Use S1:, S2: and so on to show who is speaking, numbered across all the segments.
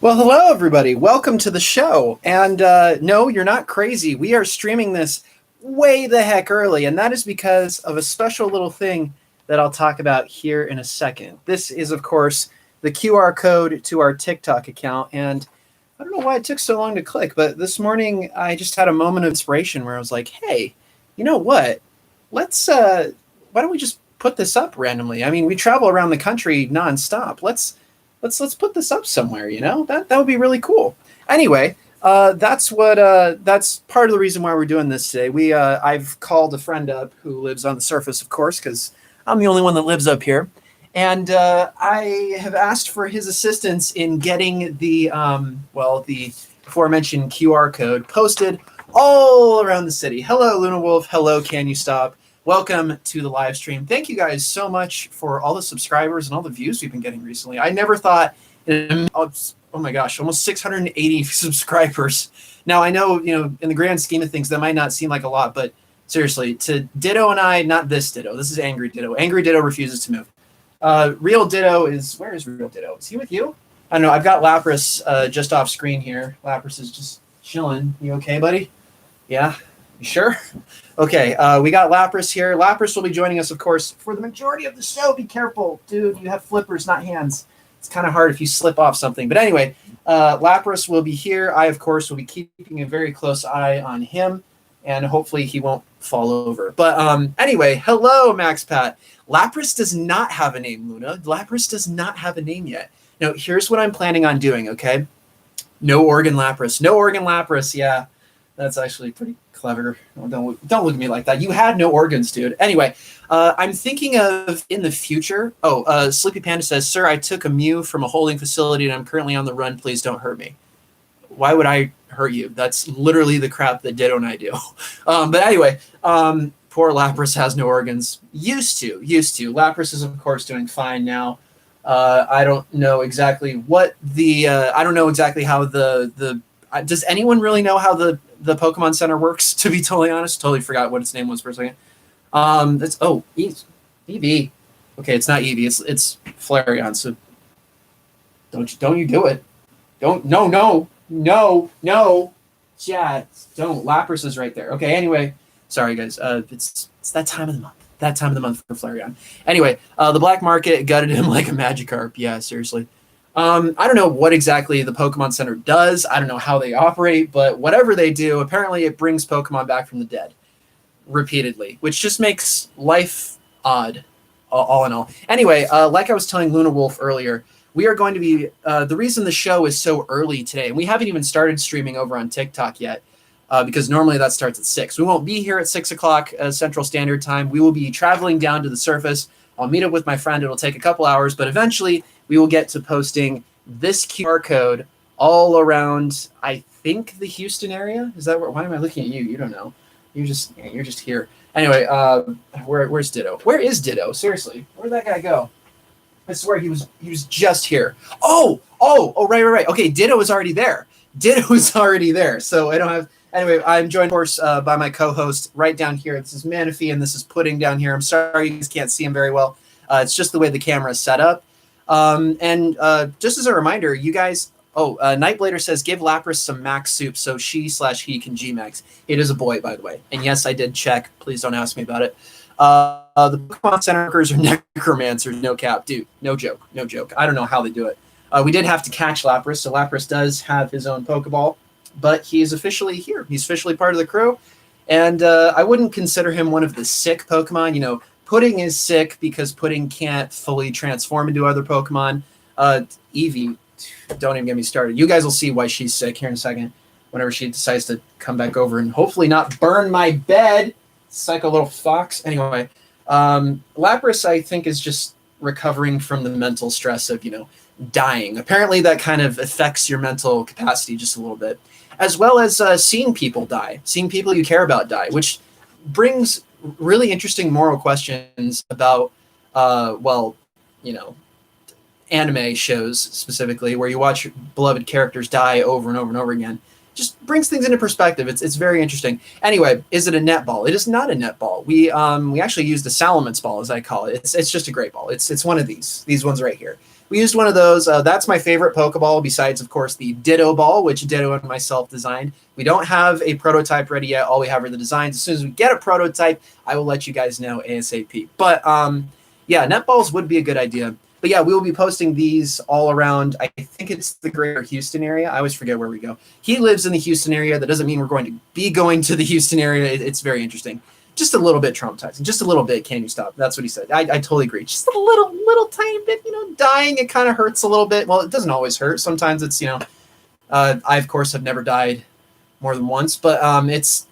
S1: Well, hello, everybody. Welcome to the show. And no, you're not crazy. We are streaming this way the heck early, and that is because of a special little thing that I'll talk about here in a second. This is, of course, the QR code to our TikTok account. And I don't know why it took so long to click, but this morning I just had a moment of inspiration where I was like, hey, you know what? Why don't we just put this up randomly? I mean, we travel around the country nonstop. Let's put this up somewhere, that would be really cool. Anyway, that's part of the reason why we're doing this today. I've called a friend up who lives on the surface, of course, because I'm the only one that lives up here, and I have asked for his assistance in getting the aforementioned QR code posted all around the city. Hello, Luna Wolf. Hello, Can You Stop? Welcome to the live stream. Thank you guys so much for all the subscribers and all the views we've been getting recently. I never thought, oh my gosh, almost 680 subscribers. Now, I know, in the grand scheme of things, that might not seem like a lot, but seriously, to Ditto and I, not this Ditto. This is Angry Ditto. Angry Ditto refuses to move. Real Ditto where is Real Ditto? Is he with you? I don't know. I've got Lapras just off screen here. Lapras is just chilling. You okay, buddy? Yeah? You sure? Okay, we got Lapras here. Lapras will be joining us, of course, for the majority of the show. Be careful, dude. You have flippers, not hands. It's kind of hard if you slip off something. But anyway, Lapras will be here. I, of course, will be keeping a very close eye on him, and hopefully he won't fall over. But anyway, hello, Max Pat. Lapras does not have a name, Luna. Lapras does not have a name yet. Now, here's what I'm planning on doing, okay? No Oregon Lapras. No Oregon Lapras, yeah. That's actually pretty clever. Don't look at me like that. You had no organs, dude. Anyway, I'm thinking of in the future. Sleepy Panda says, "Sir, I took a Mew from a holding facility and I'm currently on the run. Please don't hurt me." Why would I hurt you? That's literally the crap that Ditto and I do. But anyway, poor Lapras has no organs. Used to. Lapras is, of course, doing fine now. I don't know exactly what I don't know exactly how does anyone really know how the Pokemon Center works, to be totally honest? Totally forgot what its name was for a second. It's Eevee. Okay, it's not Eevee, it's Flareon, so don't you do it. No. Chat. Don't. Lapras is right there. Okay, anyway. Sorry guys. It's that time of the month. That time of the month for Flareon. Anyway, the black market gutted him like a Magikarp. Yeah, seriously. I don't know what exactly the Pokemon Center does. I don't know how they operate, but whatever they do, apparently it brings Pokemon back from the dead repeatedly, which just makes life odd, all in all. Anyway, like I was telling Luna Wolf earlier, we are going to be, the reason the show is so early today, and we haven't even started streaming over on TikTok yet, because normally that starts at 6. We won't be here at 6 o'clock Central Standard Time. We will be traveling down to the surface. I'll meet up with my friend. It'll take a couple hours, but eventually we will get to posting this QR code all around, I think, the Houston area. Is that why am I looking at you? You don't know. You're just here. Anyway, where's Ditto? Where is Ditto? Seriously, where'd that guy go? I swear he was just here. Oh, right. Okay, Ditto is already there. So I don't have. Anyway, I'm joined, of course, by my co-host right down here. This is Manaphy, and this is Pudding down here. I'm sorry you guys can't see him very well. It's just the way the camera is set up. And just as a reminder, you guys, Nightblader says, give Lapras some max soup so she/he can G-max. It is a boy, by the way. And yes, I did check. Please don't ask me about it. The Pokemon Center workers are necromancers, no cap. Dude, no joke. I don't know how they do it. We did have to catch Lapras, so Lapras does have his own Pokeball, but he is officially here. He's officially part of the crew. And I wouldn't consider him one of the sick Pokemon. Pudding is sick because Pudding can't fully transform into other Pokemon. Eevee, don't even get me started. You guys will see why she's sick here in a second, whenever she decides to come back over and hopefully not burn my bed. It's like a little fox. Anyway, Lapras, I think, is just recovering from the mental stress of, dying. Apparently that kind of affects your mental capacity just a little bit, as well as seeing people die, seeing people you care about die, which brings really interesting moral questions about, anime shows specifically, where you watch your beloved characters die over and over and over again. Just brings things into perspective. It's very interesting. Anyway, is it a netball? It is not a netball. We actually use the Salamence ball, as I call it. It's just a great ball. It's one of these ones right here. we used one of those. That's my favorite Pokeball, besides, of course, the Ditto ball, which Ditto and myself designed. We don't have a prototype ready yet. All we have are the designs. As soon as we get a prototype, I will let you guys know ASAP. But yeah, netballs would be a good idea. But yeah, we will be posting these all around. I think it's the greater Houston area. I always forget where we go. He lives in the Houston area. That doesn't mean we're going to be going to the Houston area. It's very interesting. Just a little bit traumatizing. Just a little bit. Can you stop? That's what he said. I totally agree. Just a little tiny bit, dying. It kind of hurts a little bit. Well, it doesn't always hurt. Sometimes it's, I, of course, have never died more than once, but it's,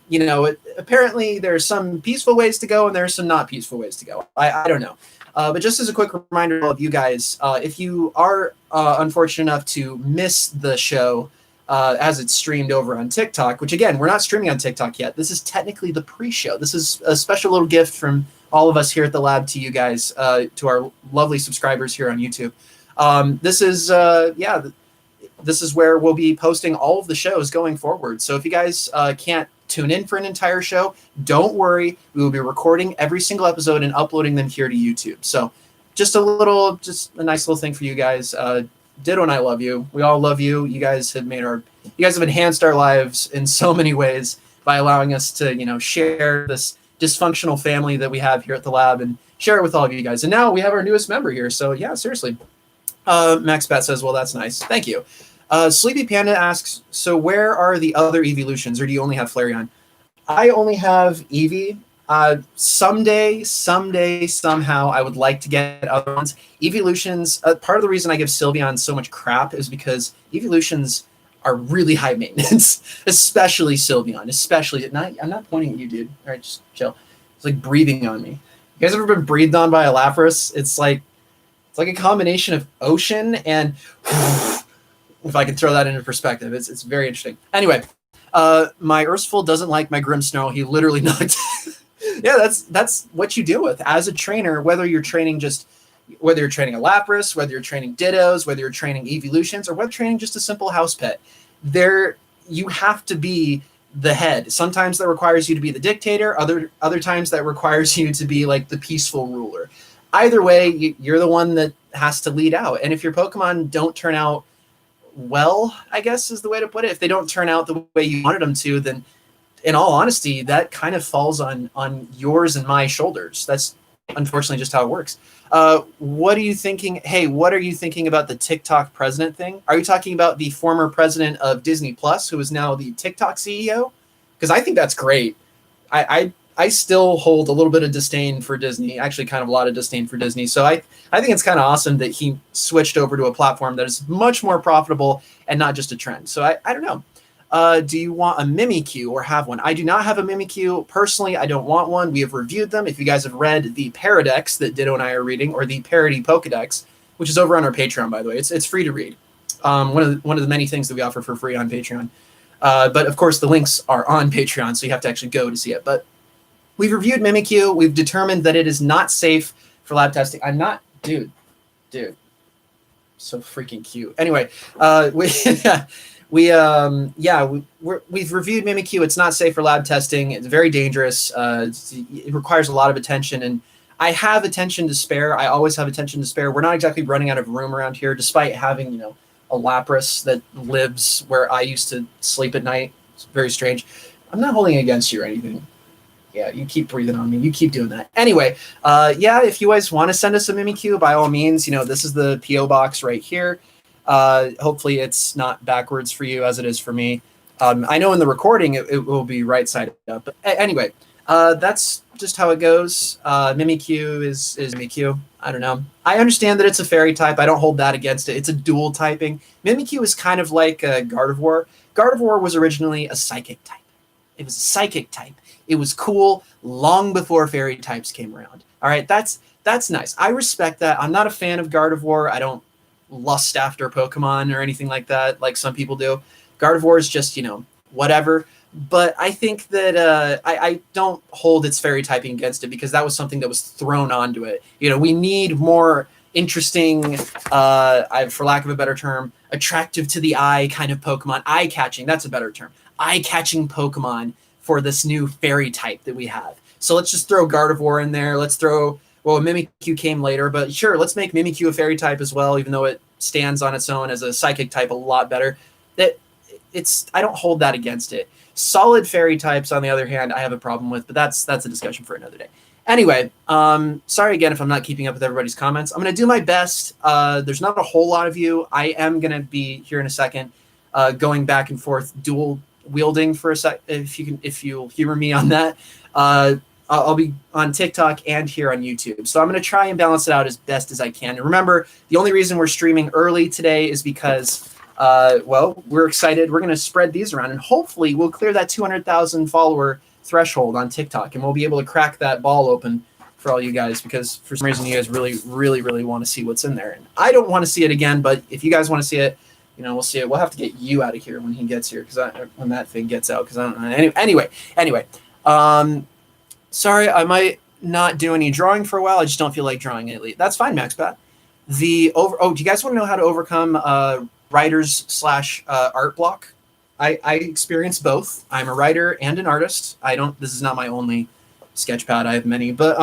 S1: apparently there's some peaceful ways to go and there's some not peaceful ways to go. I don't know. But just as a quick reminder of you guys, if you are unfortunate enough to miss the show as it's streamed over on TikTok, which again, we're not streaming on TikTok yet. This is technically the pre-show. This is a special little gift from all of us here at the lab to you guys, to our lovely subscribers here on YouTube. This is, this is where we'll be posting all of the shows going forward. So if you guys can't tune in for an entire show, don't worry. We will be recording every single episode and uploading them here to YouTube. So just a nice little thing for you guys. Ditto and I love you. We all love you. You guys have enhanced our lives in so many ways by allowing us to, share this dysfunctional family that we have here at the lab and share it with all of you guys. And now we have our newest member here. So yeah, seriously. Max Bat says, well, that's nice. Thank you. Sleepy Panda asks, so where are the other evolutions, or do you only have Flareon? I only have Eevee. Someday, somehow, I would like to get other ones. Evolutions, part of the reason I give Sylveon so much crap is because evolutions are really high maintenance, especially Sylveon, especially. I'm not pointing at you, dude. All right, just chill. It's like breathing on me. You guys ever been breathed on by a Lapras? It's like a combination of ocean and, if I can throw that into perspective, it's very interesting. Anyway, my Urshifu doesn't like my Grimmsnarl. He literally knocked. Yeah, that's what you deal with as a trainer, whether you're training a Lapras, whether you're training Dittos, whether you're training Evolutions, or whether training just a simple house pet. You have to be the head. Sometimes that requires you to be the dictator. Other times that requires you to be like the peaceful ruler. Either way, you're the one that has to lead out. And if your Pokemon don't turn out well, I guess is the way to put it, if they don't turn out the way you wanted them to, then in all honesty, that kind of falls on yours and my shoulders. That's unfortunately just how it works. What are you thinking? Hey, what are you thinking about the TikTok president thing? Are you talking about the former president of Disney Plus, who is now the TikTok CEO? Because I think that's great. I still hold a little bit of disdain for Disney, actually kind of a lot of disdain for Disney. So I think it's kind of awesome that he switched over to a platform that is much more profitable and not just a trend. So I don't know. Do you want a Mimikyu or have one? I do not have a Mimikyu. Personally, I don't want one. We have reviewed them. If you guys have read the Paradex that Ditto and I are reading, or the Parody Pokedex, which is over on our Patreon, by the way. It's free to read. One of the many things that we offer for free on Patreon. But of course, the links are on Patreon, so you have to actually go to see it. But we've reviewed Mimikyu. We've determined that it is not safe for lab testing. I'm not, dude, so freaking cute. Anyway, we've reviewed Mimikyu. It's not safe for lab testing. It's very dangerous. It requires a lot of attention, and I have attention to spare. I always have attention to spare. We're not exactly running out of room around here, despite having, a Lapras that lives where I used to sleep at night. It's very strange. I'm not holding it against you or anything. Yeah, you keep breathing on me. You keep doing that. Anyway, if you guys want to send us a Mimikyu, by all means, this is the P.O. box right here. Hopefully it's not backwards for you as it is for me. I know in the recording it will be right side up. But anyway, that's just how it goes. Mimikyu is Mimikyu. I don't know. I understand that it's a fairy type. I don't hold that against it. It's a dual typing. Mimikyu is kind of like Gardevoir. Gardevoir was originally a psychic type. It was a psychic type. It was cool long before fairy types came around. All right, that's nice. I respect that. I'm not a fan of Gardevoir. I don't lust after Pokemon or anything like that, like some people do. Gardevoir is just, whatever. But I think that I don't hold its fairy typing against it, because that was something that was thrown onto it. We need more interesting, for lack of a better term, attractive to the eye kind of Pokemon. Eye-catching, that's a better term. Eye-catching Pokemon for this new fairy type that we have. So let's just throw Gardevoir in there. Let's throw well, Mimikyu came later, but sure, let's make Mimikyu a fairy type as well, even though it stands on its own as a psychic type a lot better. I don't hold that against it. Solid fairy types, on the other hand, I have a problem with, but that's a discussion for another day. Anyway, sorry again if I'm not keeping up with everybody's comments. I'm going to do my best. There's not a whole lot of you. I am going to be here in a second going back and forth, dual wielding for a sec. If you'll humor me on that. I'll be on TikTok and here on YouTube. So I'm going to try and balance it out as best as I can. And remember, the only reason we're streaming early today is because, well, we're excited. We're going to spread these around, and hopefully we'll clear that 200,000 follower threshold on TikTok, and we'll be able to crack that ball open for all you guys, because for some reason you guys really, really, really want to see what's in there. And I don't want to see it again, but if you guys want to see it, we'll see it. We'll have to get you out of here when he gets here, when that thing gets out, because I don't know. Anyway. Sorry, I might not do any drawing for a while. I just don't feel like drawing it. That's fine, MaxPat. Do you guys want to know how to overcome writers / art block? I experience both. I'm a writer and an artist. This is not my only sketch pad. I have many, but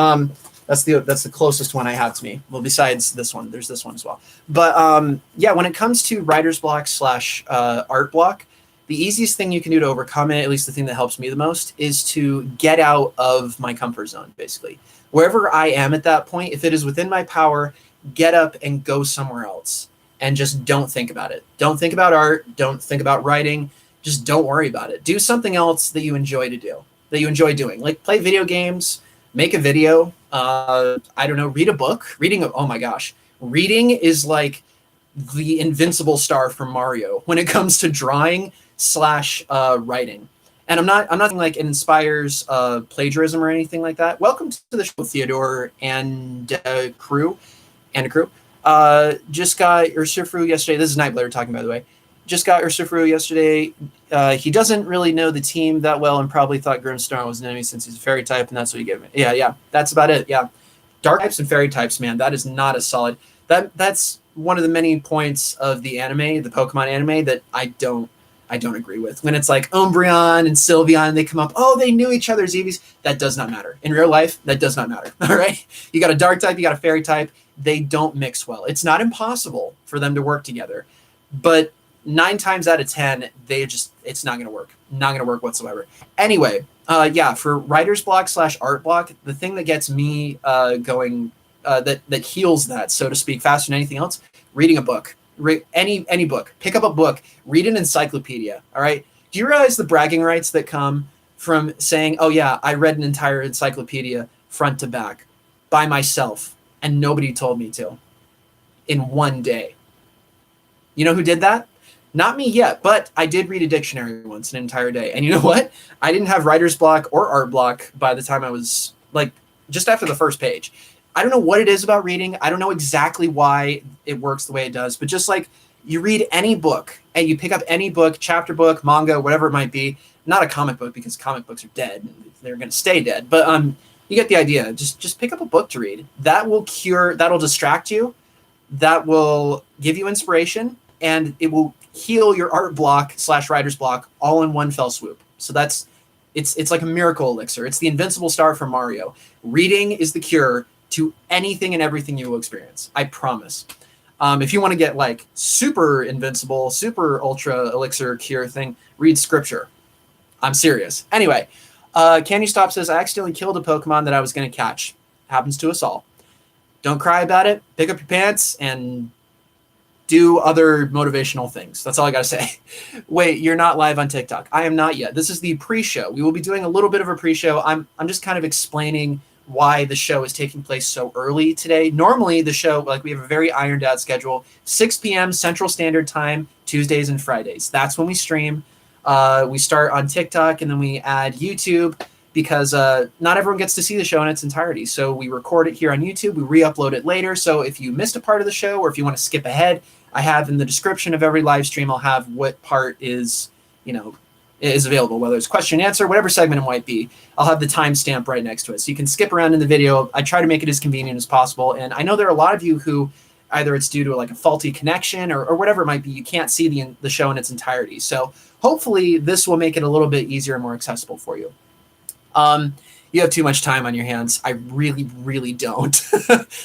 S1: that's the closest one I have to me. Well, besides this one, there's this one as well. But yeah, when it comes to writer's block / art block, the easiest thing you can do to overcome it, at least the thing that helps me the most, is to get out of my comfort zone, basically. Wherever I am at that point, if it is within my power, get up and go somewhere else. And just don't think about it. Don't think about art. Don't think about writing. Just don't worry about it. Do something else that you enjoy doing. Like play video games, make a video, I don't know, read a book. Oh my gosh. Reading is like the invincible star from Mario when it comes to drawing / writing. And I'm not saying like it inspires plagiarism or anything like that. Welcome to the show, Theodore and crew. Just got Ursufru yesterday. This is Nightblitter talking, by the way. Just got Ursufru yesterday. He doesn't really know the team that well and probably thought Grimstorm was an enemy since he's a fairy type, and that's what you give me. Yeah. That's about it. Yeah. Dark types and fairy types, man, that is not a solid. That's one of the many points of the anime, the Pokemon anime, that I don't agree with. When it's like Umbreon and Sylveon, they come up, oh, they knew each other's EVs. That does not matter. In real life, that does not matter. All right? You got a dark type, you got a fairy type. They don't mix well. It's not impossible for them to work together. But 9 times out of 10, it's not going to work. Not going to work whatsoever. Anyway, yeah, for writer's block / art block, the thing that gets me going, that heals that, so to speak, faster than anything else, reading a book. Any book. Pick up a book. Read an encyclopedia. All right. Do you realize the bragging rights that come from saying, "Oh yeah, I read an entire encyclopedia front to back by myself, and nobody told me to, in one day"? You know who did that? Not me yet, but I did read a dictionary once an entire day. And you know what? I didn't have writer's block or art block by the time I was just after the first page. I don't know what it is about reading. I don't know exactly why it works the way it does, but just like you read any book and you pick up any book, chapter book, manga, whatever it might be, not a comic book because comic books are dead. They're going to stay dead. But you get the idea. Just pick up a book to read. That'll distract you. That will give you inspiration, and it will heal your art block / writer's block all in one fell swoop. So it's like a miracle elixir. It's the invincible star from Mario. Reading is the cure to anything and everything you will experience. I promise. If you want to get like super invincible, super ultra elixir cure thing, read scripture. I'm serious. Anyway, Can You Stop says, I accidentally killed a Pokemon that I was going to catch. Happens to us all. Don't cry about it. Pick up your pants and do other motivational things. That's all I got to say. Wait, you're not live on TikTok. I am not yet. This is the pre-show. We will be doing a little bit of a pre-show. I'm just kind of explaining why the show is taking place so early today. Normally the show, we have a very ironed out schedule, 6 p.m. Central Standard Time, Tuesdays and Fridays. That's when we stream. We start on TikTok and then we add YouTube because not everyone gets to see the show in its entirety. So we record it here on YouTube. We re-upload it later. So if you missed a part of the show or if you want to skip ahead, I have in the description of every live stream, I'll have what part is available, whether it's question and answer, whatever segment it might be. I'll have the timestamp right next to it. So you can skip around in the video. I try to make it as convenient as possible. And I know there are a lot of you who either it's due to a faulty connection or whatever it might be, you can't see the show in its entirety. So hopefully this will make it a little bit easier and more accessible for you. You have too much time on your hands. I really, really don't.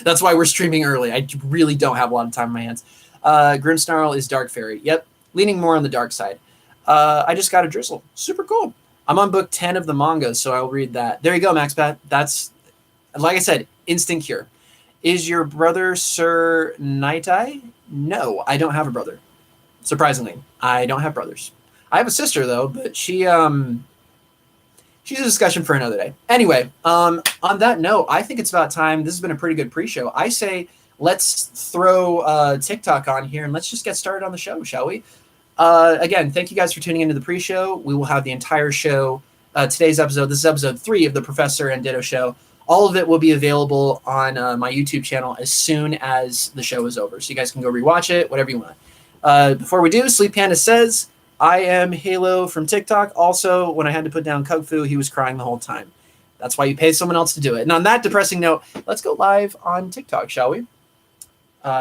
S1: That's why we're streaming early. I really don't have a lot of time on my hands. Grimsnarl is Dark Fairy. Yep, leaning more on the dark side. I just got a drizzle. Super cool. I'm on book 10 of the manga, so I'll read that. There you go, Max Pat. That's, like I said, instant cure. Is your brother Sir Nightai? No, I don't have a brother. Surprisingly, I don't have brothers. I have a sister, though, but she's a discussion for another day. Anyway, on that note, I think it's about time. This has been a pretty good pre-show. I say let's throw TikTok on here and let's just get started on the show, shall we? Again, thank you guys for tuning into the pre-show. We will have the entire show. Today's episode, this is episode 3 of the Professor and Ditto show. All of it will be available on my YouTube channel as soon as the show is over. So you guys can go rewatch it, whatever you want. Before we do, Sleep Panda says, I am Halo from TikTok. Also, when I had to put down Kung Fu, he was crying the whole time. That's why you pay someone else to do it. And on that depressing note, let's go live on TikTok, shall we?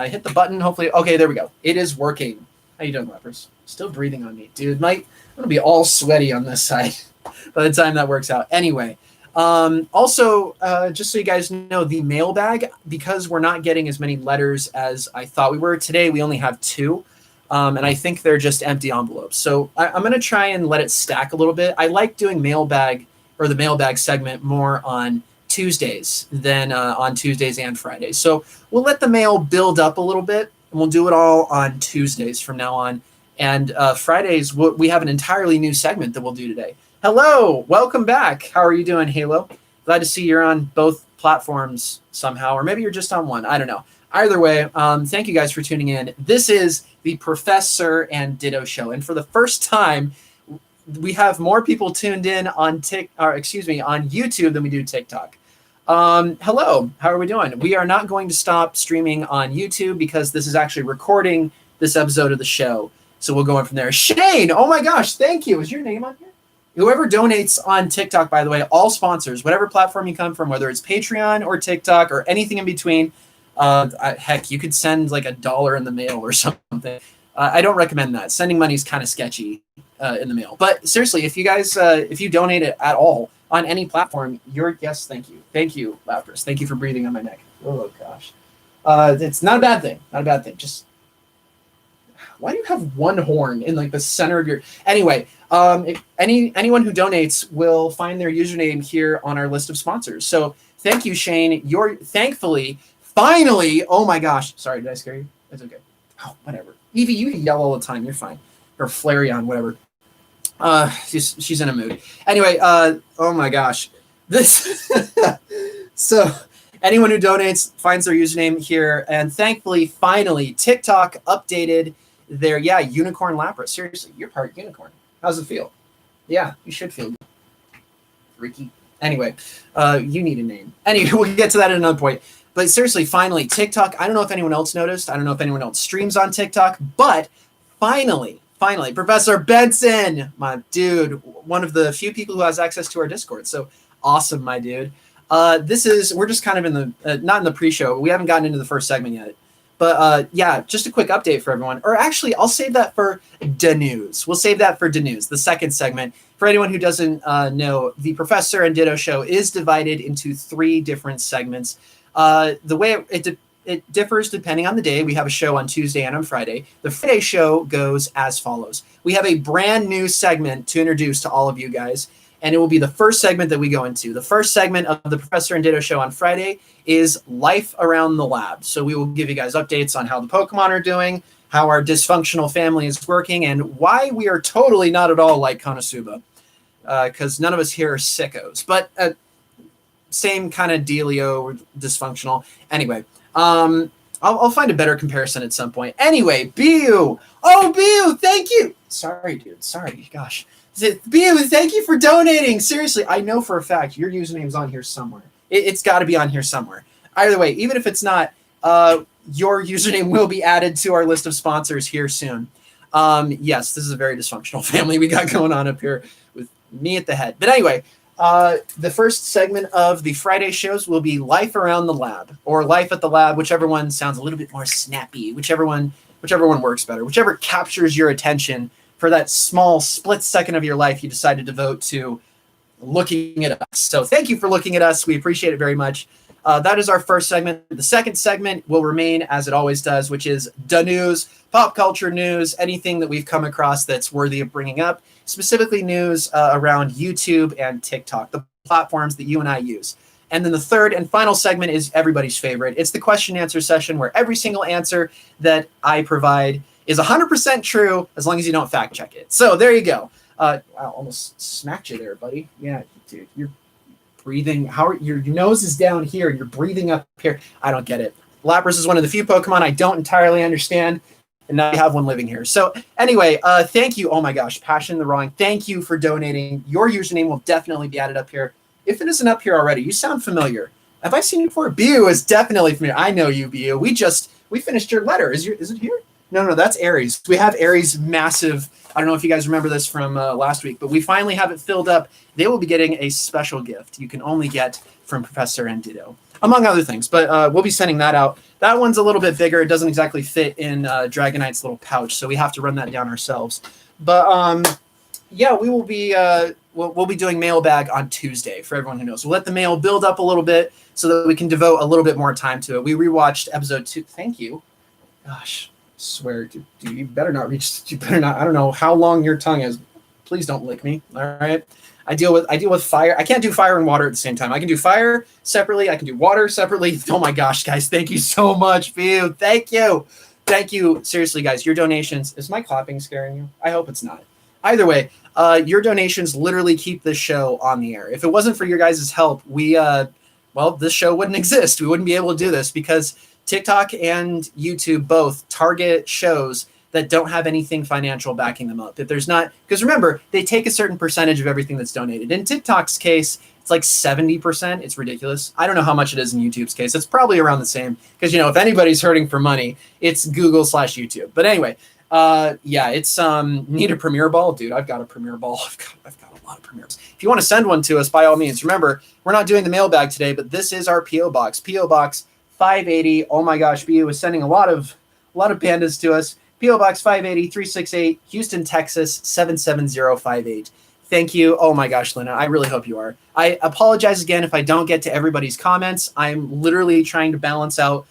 S1: Hit the button, hopefully. Okay, there we go. It is working. How you doing, Lepers? Still breathing on me. Dude, I'm going to be all sweaty on this side by the time that works out. Anyway, also, just so you guys know, the mailbag, because we're not getting as many letters as I thought we were, today we only have 2. And I think they're just empty envelopes. So I'm going to try and let it stack a little bit. I like doing mailbag or the mailbag segment more on Tuesdays than on Tuesdays and Fridays. So we'll let the mail build up a little bit, and we'll do it all on Tuesdays from now on. And Fridays, we have an entirely new segment that we'll do today. Hello, welcome back. How are you doing, Halo? Glad to see you're on both platforms somehow, or maybe you're just on one. I don't know. Either way, thank you guys for tuning in. This is the Professor and Ditto show, and for the first time, we have more people tuned in on YouTube than we do TikTok. Hello, how are we doing? We are not going to stop streaming on YouTube because this is actually recording this episode of the show, so we'll go on from there. Shane, oh my gosh, thank you. Is your name on here? Whoever donates on TikTok, by the way, all sponsors, whatever platform you come from, whether it's Patreon or TikTok or anything in between. Heck, you could send like $1 in the mail or something. I don't recommend that. Sending money is kind of sketchy in the mail. But seriously, if you guys, if you donate it at all on any platform, yes, thank you. Thank you, Lapras. Thank you for breathing on my neck. Oh, gosh. It's not a bad thing. Not a bad thing. Just, why do you have one horn in like the center of your... Anyway, anyone who donates will find their username here on our list of sponsors. So thank you, Shane. You're thankfully... Finally, oh my gosh. Sorry, did I scare you? It's okay. Oh, whatever. Evie, you can yell all the time. You're fine. Or Flareon, whatever. She's in a mood. Anyway, oh my gosh. This so anyone who donates finds their username here. And thankfully, finally, TikTok updated their, Unicorn Lapras. Seriously, you're part unicorn. How's it feel? Yeah, you should feel good. Ricky. Anyway, you need a name. Anyway, we'll get to that at another point. But seriously, finally, TikTok, I don't know if anyone else noticed. I don't know if anyone else streams on TikTok. But finally, Professor Benson, my dude, one of the few people who has access to our Discord. So awesome, my dude. We're just kind of in the, not in the pre-show. We haven't gotten into the first segment yet. But just a quick update for everyone. Or actually, I'll save that for the news. We'll save that for the news, the second segment. For anyone who doesn't know, the Professor and Ditto show is divided into 3 different segments. The way it differs depending on the day. We have a show on Tuesday and on Friday. The Friday show goes as follows. We have a brand new segment to introduce to all of you guys, and it will be the first segment that we go into. The first segment of the Professor and Ditto show on Friday is Life Around the Lab. So we will give you guys updates on how the Pokemon are doing, how our dysfunctional family is working, and why we are totally not at all like Konosuba, because none of us here are sickos. But same kind of dealio, dysfunctional. Anyway, I'll find a better comparison at some point. Anyway, Bu! Oh, Bu, thank you! Sorry, dude. Sorry, gosh. Bu, thank you for donating. Seriously, I know for a fact your username's on here somewhere. It's got to be on here somewhere. Either way, even if it's not, your username will be added to our list of sponsors here soon. Yes, this is a very dysfunctional family we got going on up here with me at the head. But anyway, the first segment of the Friday shows will be Life Around the Lab, or Life at the Lab, whichever one sounds a little bit more snappy, whichever one works better, whichever captures your attention for that small split second of your life you decide to devote to looking at us. So thank you for looking at us. We appreciate it very much. That is our first segment. The second segment will remain as it always does, which is the news, pop culture news, anything that we've come across that's worthy of bringing up, specifically news around YouTube and TikTok, the platforms that you and I use. And then the third and final segment is everybody's favorite. It's the question and answer session where every single answer that I provide is 100% true as long as you don't fact check it. So there you go. I almost smacked you there, buddy. Yeah, dude, you're breathing. Your nose is down here and you're breathing up here. I don't get it. Lapras is one of the few Pokemon I don't entirely understand, and now I have one living here. So anyway, thank you. Oh my gosh, Passion the Wrong. Thank you for donating. Your username will definitely be added up here. If it isn't up here already, you sound familiar. Have I seen you before? Bu is definitely familiar. I know you, Bu. We finished your letter. Is it here? No, that's Aries. We have Aries' massive. I don't know if you guys remember this from last week, but we finally have it filled up. They will be getting a special gift you can only get from Professor and Ditto, among other things. But we'll be sending that out. That one's a little bit bigger. It doesn't exactly fit in Dragonite's little pouch, so we have to run that down ourselves. But yeah, we will be we'll be doing mailbag on Tuesday for everyone who knows. We'll let the mail build up a little bit so that we can devote a little bit more time to it. We rewatched episode 2. Thank you. Gosh. Swear, dude, you better not reach. You better not. I don't know how long your tongue is. Please don't lick me. All right. I deal with fire. I can't do fire and water at the same time. I can do fire separately. I can do water separately. Oh my gosh, guys! Thank you so much, View. Thank you. Seriously, guys, your donations. Is my clapping scaring you? I hope it's not. Either way, your donations literally keep this show on the air. If it wasn't for your guys' help, this show wouldn't exist. We wouldn't be able to do this because TikTok and YouTube both target shows that don't have anything financial backing them up. If there's not, because remember, they take a certain percentage of everything that's donated. In TikTok's case, it's like 70%. It's ridiculous. I don't know how much it is in YouTube's case. It's probably around the same because, if anybody's hurting for money, it's Google/YouTube. But anyway, yeah, it's need a Premiere Ball, dude. I've got a Premiere Ball. I've got a lot of Premieres. If you want to send one to us, by all means. Remember, we're not doing the mailbag today, but this is our PO box. PO box 580. Oh my gosh, BU is sending a lot of pandas to us. PO Box 580 368 Houston, Texas 77058. Thank you. Oh my gosh, Lena, I really hope you are. I apologize again if I don't get to everybody's comments. I'm literally trying to balance out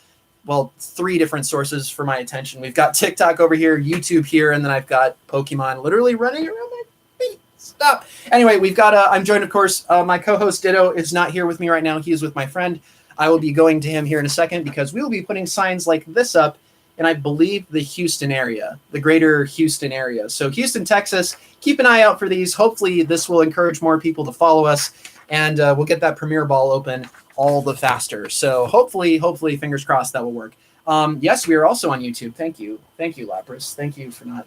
S1: 3 different sources for my attention. We've got TikTok over here, YouTube here, and then I've got Pokemon literally running around my feet. Stop. Anyway, we've got I'm joined, of course, my co-host Ditto is not here with me right now. He is with my friend. I will be going to him here in a second because we will be putting signs like this up in, I believe, the Houston area, the greater Houston area. So Houston, Texas, keep an eye out for these. Hopefully this will encourage more people to follow us, and we'll get that Premiere Ball open all the faster. So hopefully, fingers crossed, that will work. Yes, we are also on YouTube. Thank you, Lapras. Thank you for not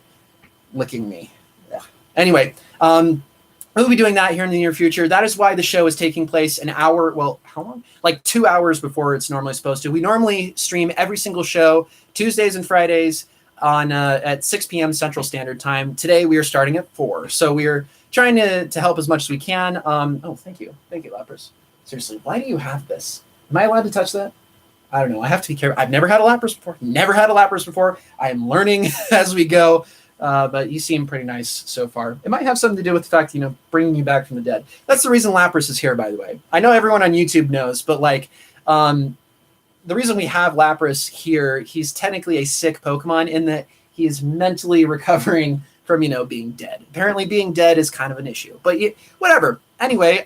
S1: licking me. Yeah. Anyway, we'll be doing that here in the near future. That is why the show is taking place an hour. Well, how long? Like 2 hours before it's normally supposed to. We normally stream every single show Tuesdays and Fridays on at 6 p.m. Central Standard Time. Today we are starting at 4. So we are trying to help as much as we can. Oh, thank you, Lapras. Seriously, why do you have this? Am I allowed to touch that? I don't know. I have to be careful. I've never had a Lapras before. Never had a Lapras before. I am learning as we go. But you seem pretty nice so far. It might have something to do with the fact, bringing you back from the dead. That's the reason Lapras is here, by the way. I know everyone on YouTube knows, but the reason we have Lapras here, he's technically a sick Pokemon in that he is mentally recovering from, being dead. Apparently being dead is kind of an issue, but whatever. Anyway,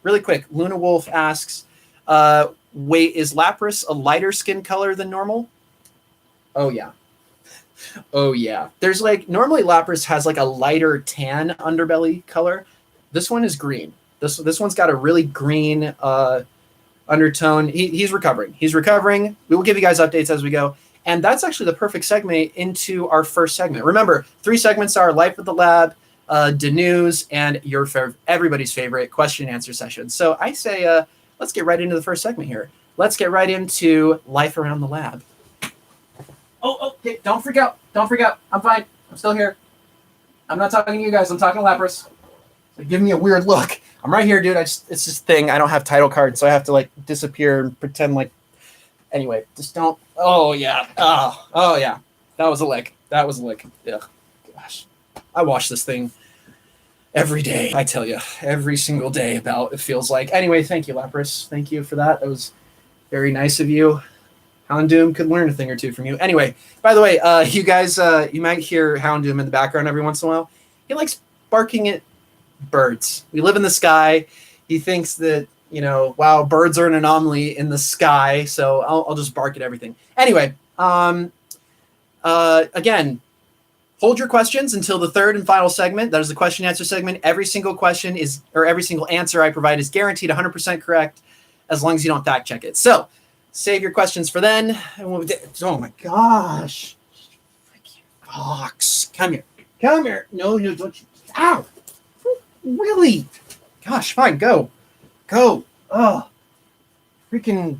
S1: really quick, Luna Wolf asks, wait, is Lapras a lighter skin color than normal? Oh, yeah. Oh yeah, there's normally Lapras has a lighter tan underbelly color. This one is green. This one's got a really green undertone. He's recovering. We will give you guys updates as we go. And that's actually the perfect segue into our first segment. Remember, 3 segments are Life at the Lab, the news, and everybody's favorite question and answer session. So I say, let's get right into the first segment here. Let's get right into Life Around the Lab. Oh, okay, don't freak out. I'm fine. I'm still here. I'm not talking to you guys. I'm talking to Lapras. So give me a weird look. I'm right here, dude. It's this thing. I don't have title cards, so I have to disappear and pretend Anyway, just don't. Oh yeah. Oh yeah. That was a lick. Ugh. Gosh. I washed this thing every day. I tell you, every single day about it feels like. Anyway, thank you, Lapras. Thank you for that. That was very nice of you. Houndoom could learn a thing or two from you. Anyway, by the way, you guys, you might hear Houndoom in the background every once in a while. He likes barking at birds. We live in the sky. He thinks that, you know, wow, birds are an anomaly in the sky. So I'll just bark at everything. Anyway, again, hold your questions until the third and final segment. That is the question answer segment. Every single question is, or every single answer I provide is guaranteed 100% correct as long as you don't fact check it. So save your questions for then. Oh my gosh. Freaking fox. Come here. Come here. No, don't you. Ow. Really? Gosh, fine. Go. Oh. Freaking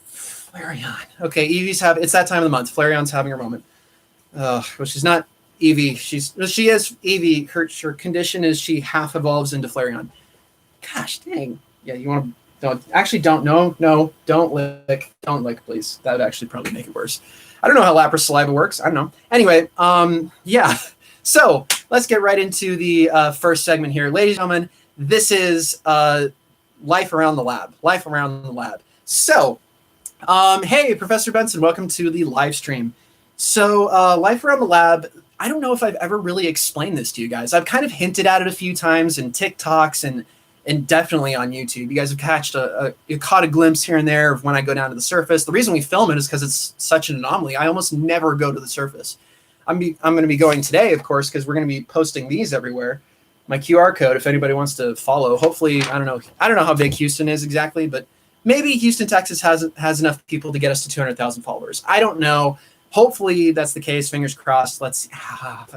S1: Flareon. Okay, it's that time of the month. Flareon's having her moment. Well, she's not Eevee. She is Eevee. Her condition is she half evolves into Flareon. Gosh dang. Yeah, you want to don't lick, please. That would actually probably make it worse. I don't know how Lapras saliva works. I don't know. Anyway, yeah. So let's get right into the first segment here. Ladies and gentlemen, this is Life Around the Lab. Life Around the Lab. So, hey, Professor Benson, welcome to the live stream. So, Life Around the Lab, I don't know if I've ever really explained this to you guys. I've kind of hinted at it a few times in TikToks and definitely on YouTube. You guys have you caught a glimpse here and there of when I go down to the surface. The reason we film it is because it's such an anomaly. I almost never go to the surface. I'm going to be going today, of course, because we're going to be posting these everywhere. My QR code, if anybody wants to follow. Hopefully, I don't know how big Houston is exactly, but maybe Houston, Texas has enough people to get us to 200,000 followers. I don't know. Hopefully that's the case. Fingers crossed.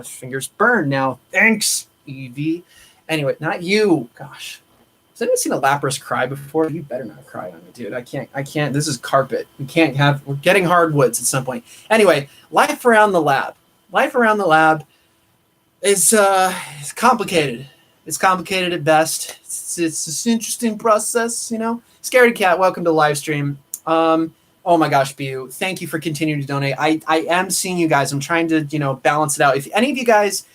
S1: Fingers burned now. Thanks, Eevee. Anyway, not you. Gosh. Has anyone seen a Lapras cry before? You better not cry on me, dude. I can't. This is carpet. We're getting hardwoods at some point. Anyway, Life Around the Lab. Life Around the Lab is complicated. It's complicated at best. It's an interesting process, you know. Scaredy Cat, welcome to the live stream. Oh my gosh, Bu, thank you for continuing to donate. I am seeing you guys. I'm trying to, balance it out. If any of you guys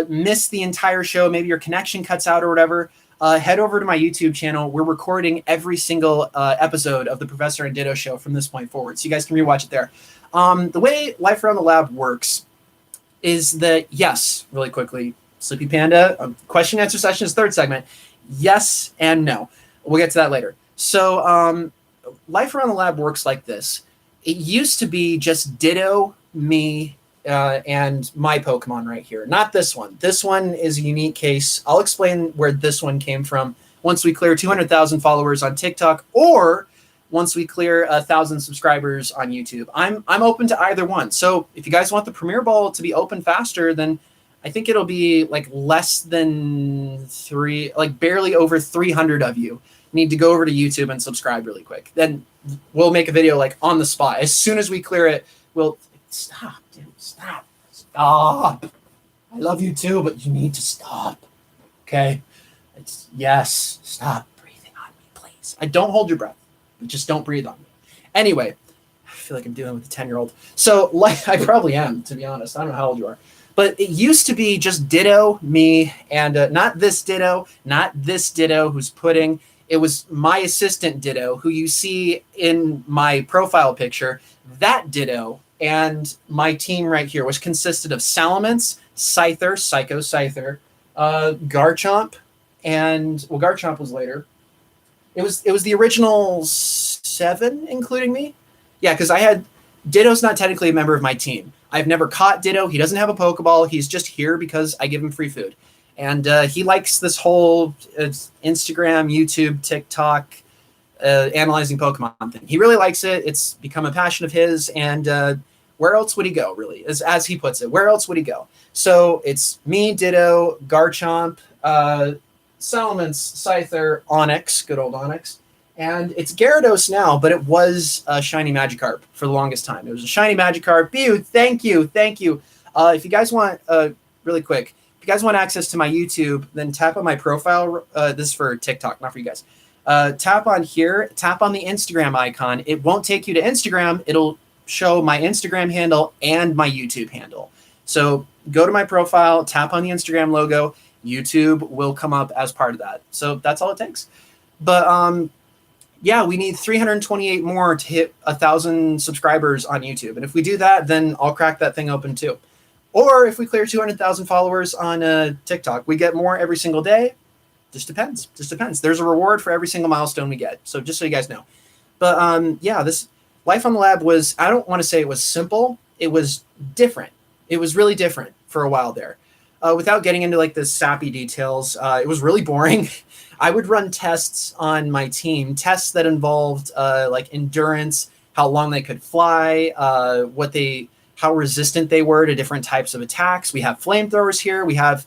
S1: miss the entire show, maybe your connection cuts out or whatever, head over to my YouTube channel. We're recording every single episode of the Professor and Ditto show from this point forward, so you guys can rewatch it there. The way Life Around the Lab works is that, yes, really quickly, Sleepy Panda, question answer session is third segment. Yes and no. We'll get to that later. So Life Around the Lab works like this. It used to be just Ditto, me, and my Pokemon right here. Not this one. This one is a unique case. I'll explain where this one came from once we clear 200,000 followers on TikTok, or once we clear 1,000 subscribers on YouTube. I'm open to either one. So if you guys want the Premier Ball to be open faster, then I think it'll be like less than barely over 300 of you need to go over to YouTube and subscribe really quick. Then we'll make a video like on the spot. As soon as we clear it, we'll stop, dude. Stop. I love you too, but you need to stop. Okay? Yes. Stop breathing on me, please. I don't hold your breath. Just don't breathe on me. Anyway, I feel like I'm dealing with a 10-year-old. So I probably am, to be honest. I don't know how old you are. But it used to be just Ditto, me, and not this Ditto who's pudding. It was my assistant Ditto, who you see in my profile picture, that Ditto, and my team right here, which consisted of Salamence, Scyther, Psycho Scyther, Garchomp, and, well, Garchomp was later. It was the original 7, including me. Yeah, because Ditto's not technically a member of my team. I've never caught Ditto. He doesn't have a Pokeball. He's just here because I give him free food. And he likes this whole Instagram, YouTube, TikTok, analyzing Pokemon thing. He really likes it. It's become a passion of his. And where else would he go, really? As he puts it, where else would he go? So it's me, Ditto, Garchomp, Salamence, Scyther, Onix, good old Onix. And it's Gyarados now, but it was a shiny Magikarp for the longest time. It was a shiny Magikarp. Mew, thank you. If you guys want, really quick, if you guys want access to my YouTube, then tap on my profile. This is for TikTok, not for you guys. Tap on here, tap on the Instagram icon. It won't take you to Instagram. It'll show my Instagram handle and my YouTube handle. So go to my profile, tap on the Instagram logo, YouTube will come up as part of that. So that's all it takes. But yeah, we need 328 more to hit 1,000 subscribers on YouTube. And if we do that, then I'll crack that thing open too. Or if we clear 200,000 followers on TikTok, we get more every single day. Just depends. Just depends. There's a reward for every single milestone we get. So just so you guys know. But yeah, this life on the lab was, I don't want to say it was simple. It was different. It was really different for a while there. Without getting into like the sappy details, it was really boring. I would run tests on my team, tests that involved like endurance, how long they could fly, how resistant they were to different types of attacks. We have flamethrowers here. We have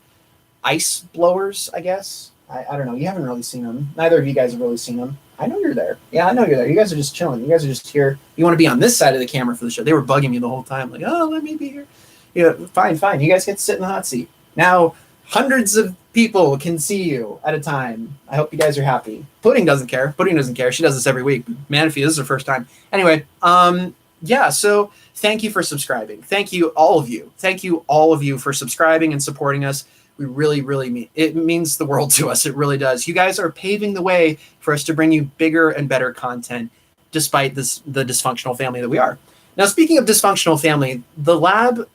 S1: ice blowers, I guess. I don't know. You haven't really seen them. Neither of you guys have really seen them. I know you're there. Yeah, I know you're there. You guys are just chilling. You guys are just here. You want to be on this side of the camera for the show. They were bugging me the whole time. Like, oh, let me be here. Yeah, fine. You guys get to sit in the hot seat. Now, hundreds of people can see you at a time. I hope you guys are happy. Pudding doesn't care. Pudding doesn't care. She does this every week. Manaphy, this is her first time. Anyway, yeah, so thank you for subscribing. Thank you, all of you. Thank you, all of you, for subscribing and supporting us. We really, really mean it. Means the world to us. It really does. You guys are paving the way for us to bring you bigger and better content, despite the dysfunctional family that we are. Now, speaking of dysfunctional family, the lab,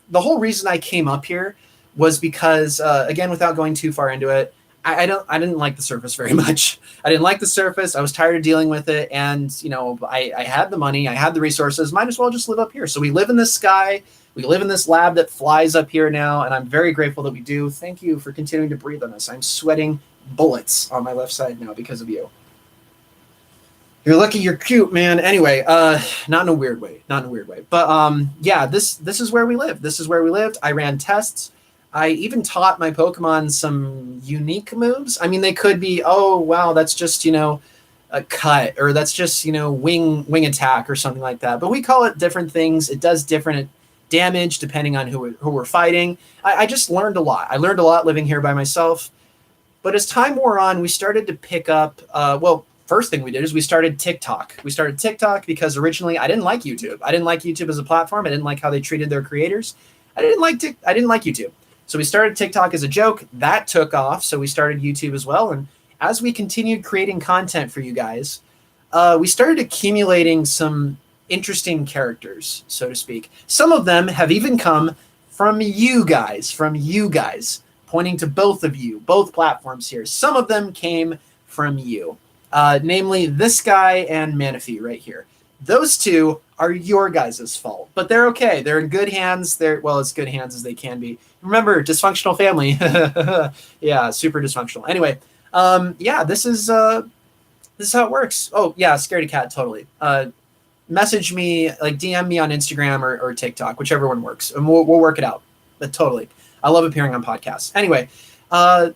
S1: the whole reason I came up here was because, again, without going too far into it, I didn't like the surface very much. I didn't like the surface. I was tired of dealing with it. And, you know, I had the money, I had the resources, might as well just live up here. So we live in this sky. We live in this lab that flies up here now. And I'm very grateful that we do. Thank you for continuing to breathe on us. I'm sweating bullets on my left side now because of you. You're lucky you're cute, man. Anyway, not in a weird way. But yeah, this is where we live. This is where we lived. I ran tests. I even taught my Pokemon some unique moves. I mean, they could be, oh, wow, that's just, you know, a cut, or that's just, you know, wing attack or something like that. But we call it different things. It does different damage depending on who we're fighting. I just learned a lot. I learned a lot living here by myself. But as time wore on, we started to pick up, well, first thing we did is we started TikTok. We started TikTok because originally I didn't like YouTube. I didn't like YouTube as a platform. I didn't like how they treated their creators. I didn't like YouTube. So we started TikTok as a joke. That took off. So we started YouTube as well. And as we continued creating content for you guys, we started accumulating some interesting characters, so to speak. Some of them have even come from you guys, pointing to both of you, both platforms here. Some of them came from you, namely this guy and Manaphy right here. Those two are your guys' fault, but they're okay. They're in good hands. They're, well, as good hands as they can be. Remember, dysfunctional family. Yeah, super dysfunctional. Anyway, yeah, this is how it works. Oh, yeah, scaredy cat, totally. Message me, like DM me on Instagram or TikTok, whichever one works, and we'll work it out. But totally, I love appearing on podcasts. Anyway,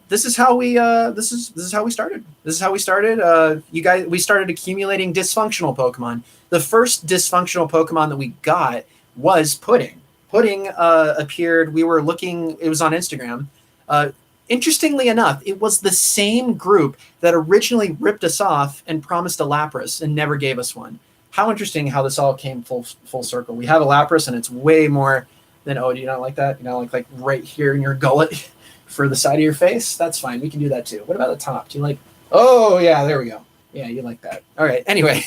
S1: this is how we this is how we started. This is how we started. You guys, we started accumulating dysfunctional Pokemon. The first dysfunctional Pokemon that we got was Pudding. Pudding appeared. We were looking. It was on Instagram. Interestingly enough, it was the same group that originally ripped us off and promised a Lapras and never gave us one. How interesting how this all came full circle. We have a Lapras and it's way more than, oh, do you not like that? You know, like right here in your gullet for the side of your face? That's fine. We can do that too. What about the top? Do you like, oh yeah, there we go. Yeah, you like that. All right. Anyway,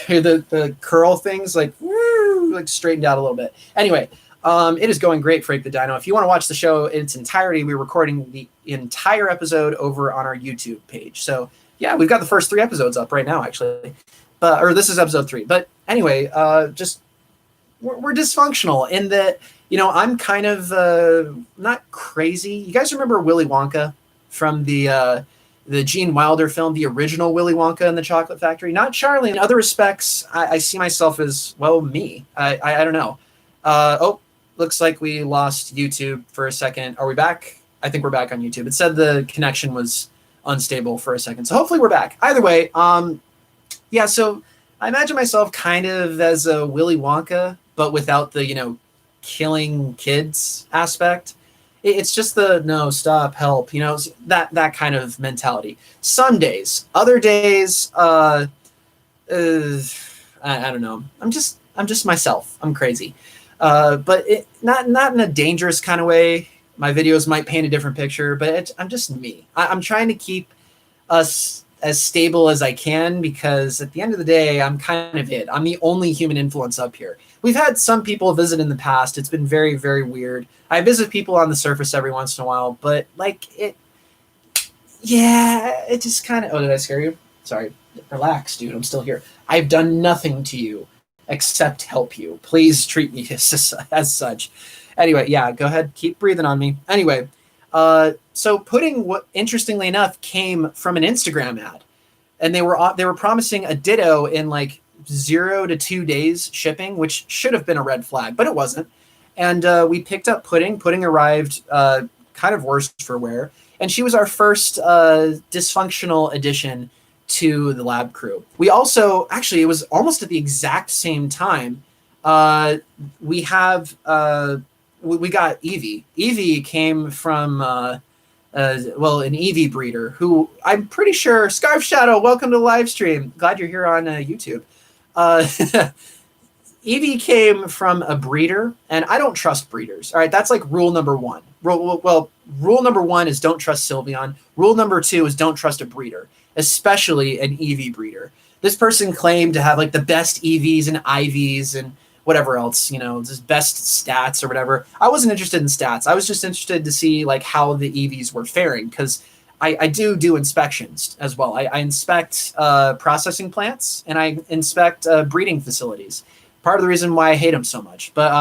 S1: the curl things like, woo, like straightened out a little bit. Anyway, it is going great, Freak the Dino. If you want to watch the show in its entirety, we're recording the entire episode over on our YouTube page. So yeah, we've got the first 3 episodes up right now, actually. Or this is episode 3. But anyway, just we're dysfunctional in that, you know, I'm kind of not crazy. You guys remember Willy Wonka from the Gene Wilder film, the original Willy Wonka and the Chocolate Factory? Not Charlie. In other respects, I see myself as, well, me. I don't know. Oh, looks like we lost YouTube for a second. Are we back? I think we're back on YouTube. It said the connection was unstable for a second. So hopefully we're back. Either way, yeah, so I imagine myself kind of as a Willy Wonka, but without the, you know, killing kids aspect. It's just the no, stop, help, you know, that kind of mentality. Some days, other days, I don't know. I'm just myself. I'm crazy, but not in a dangerous kind of way. My videos might paint a different picture, but I'm just me. I'm trying to keep us as stable as I can, because at the end of the day, I'm kind of it. I'm the only human influence up here. We've had some people visit in the past. It's been very, very weird. I visit people on the surface every once in a while, but like it just kind of, oh, did I scare you? Sorry. Relax, dude. I'm still here. I've done nothing to you except help you. Please treat me as such. Anyway, yeah, go ahead. Keep breathing on me. Anyway, so pudding, what interestingly enough, came from an Instagram ad, and they were promising a Ditto in like 0 to 2 days shipping, which should have been a red flag, but it wasn't. And we picked up pudding. Pudding arrived kind of worse for wear, and she was our first dysfunctional addition to the lab crew. We also, actually, it was almost at the exact same time. We got Evie. Evie came from an Evie breeder who I'm pretty sure, Scarf Shadow, welcome to the live stream. Glad you're here on YouTube. Evie came from a breeder, and I don't trust breeders. All right, that's like rule number one. Rule number one is don't trust Sylveon. Rule number two is don't trust a breeder, especially an Eevee breeder. This person claimed to have like the best EVs and IVs and whatever else, just best stats or whatever. I wasn't interested in stats. I was just interested to see like how the EVs were faring, because I do inspections as well. I inspect processing plants, and I inspect breeding facilities. Part of the reason why I hate them so much. But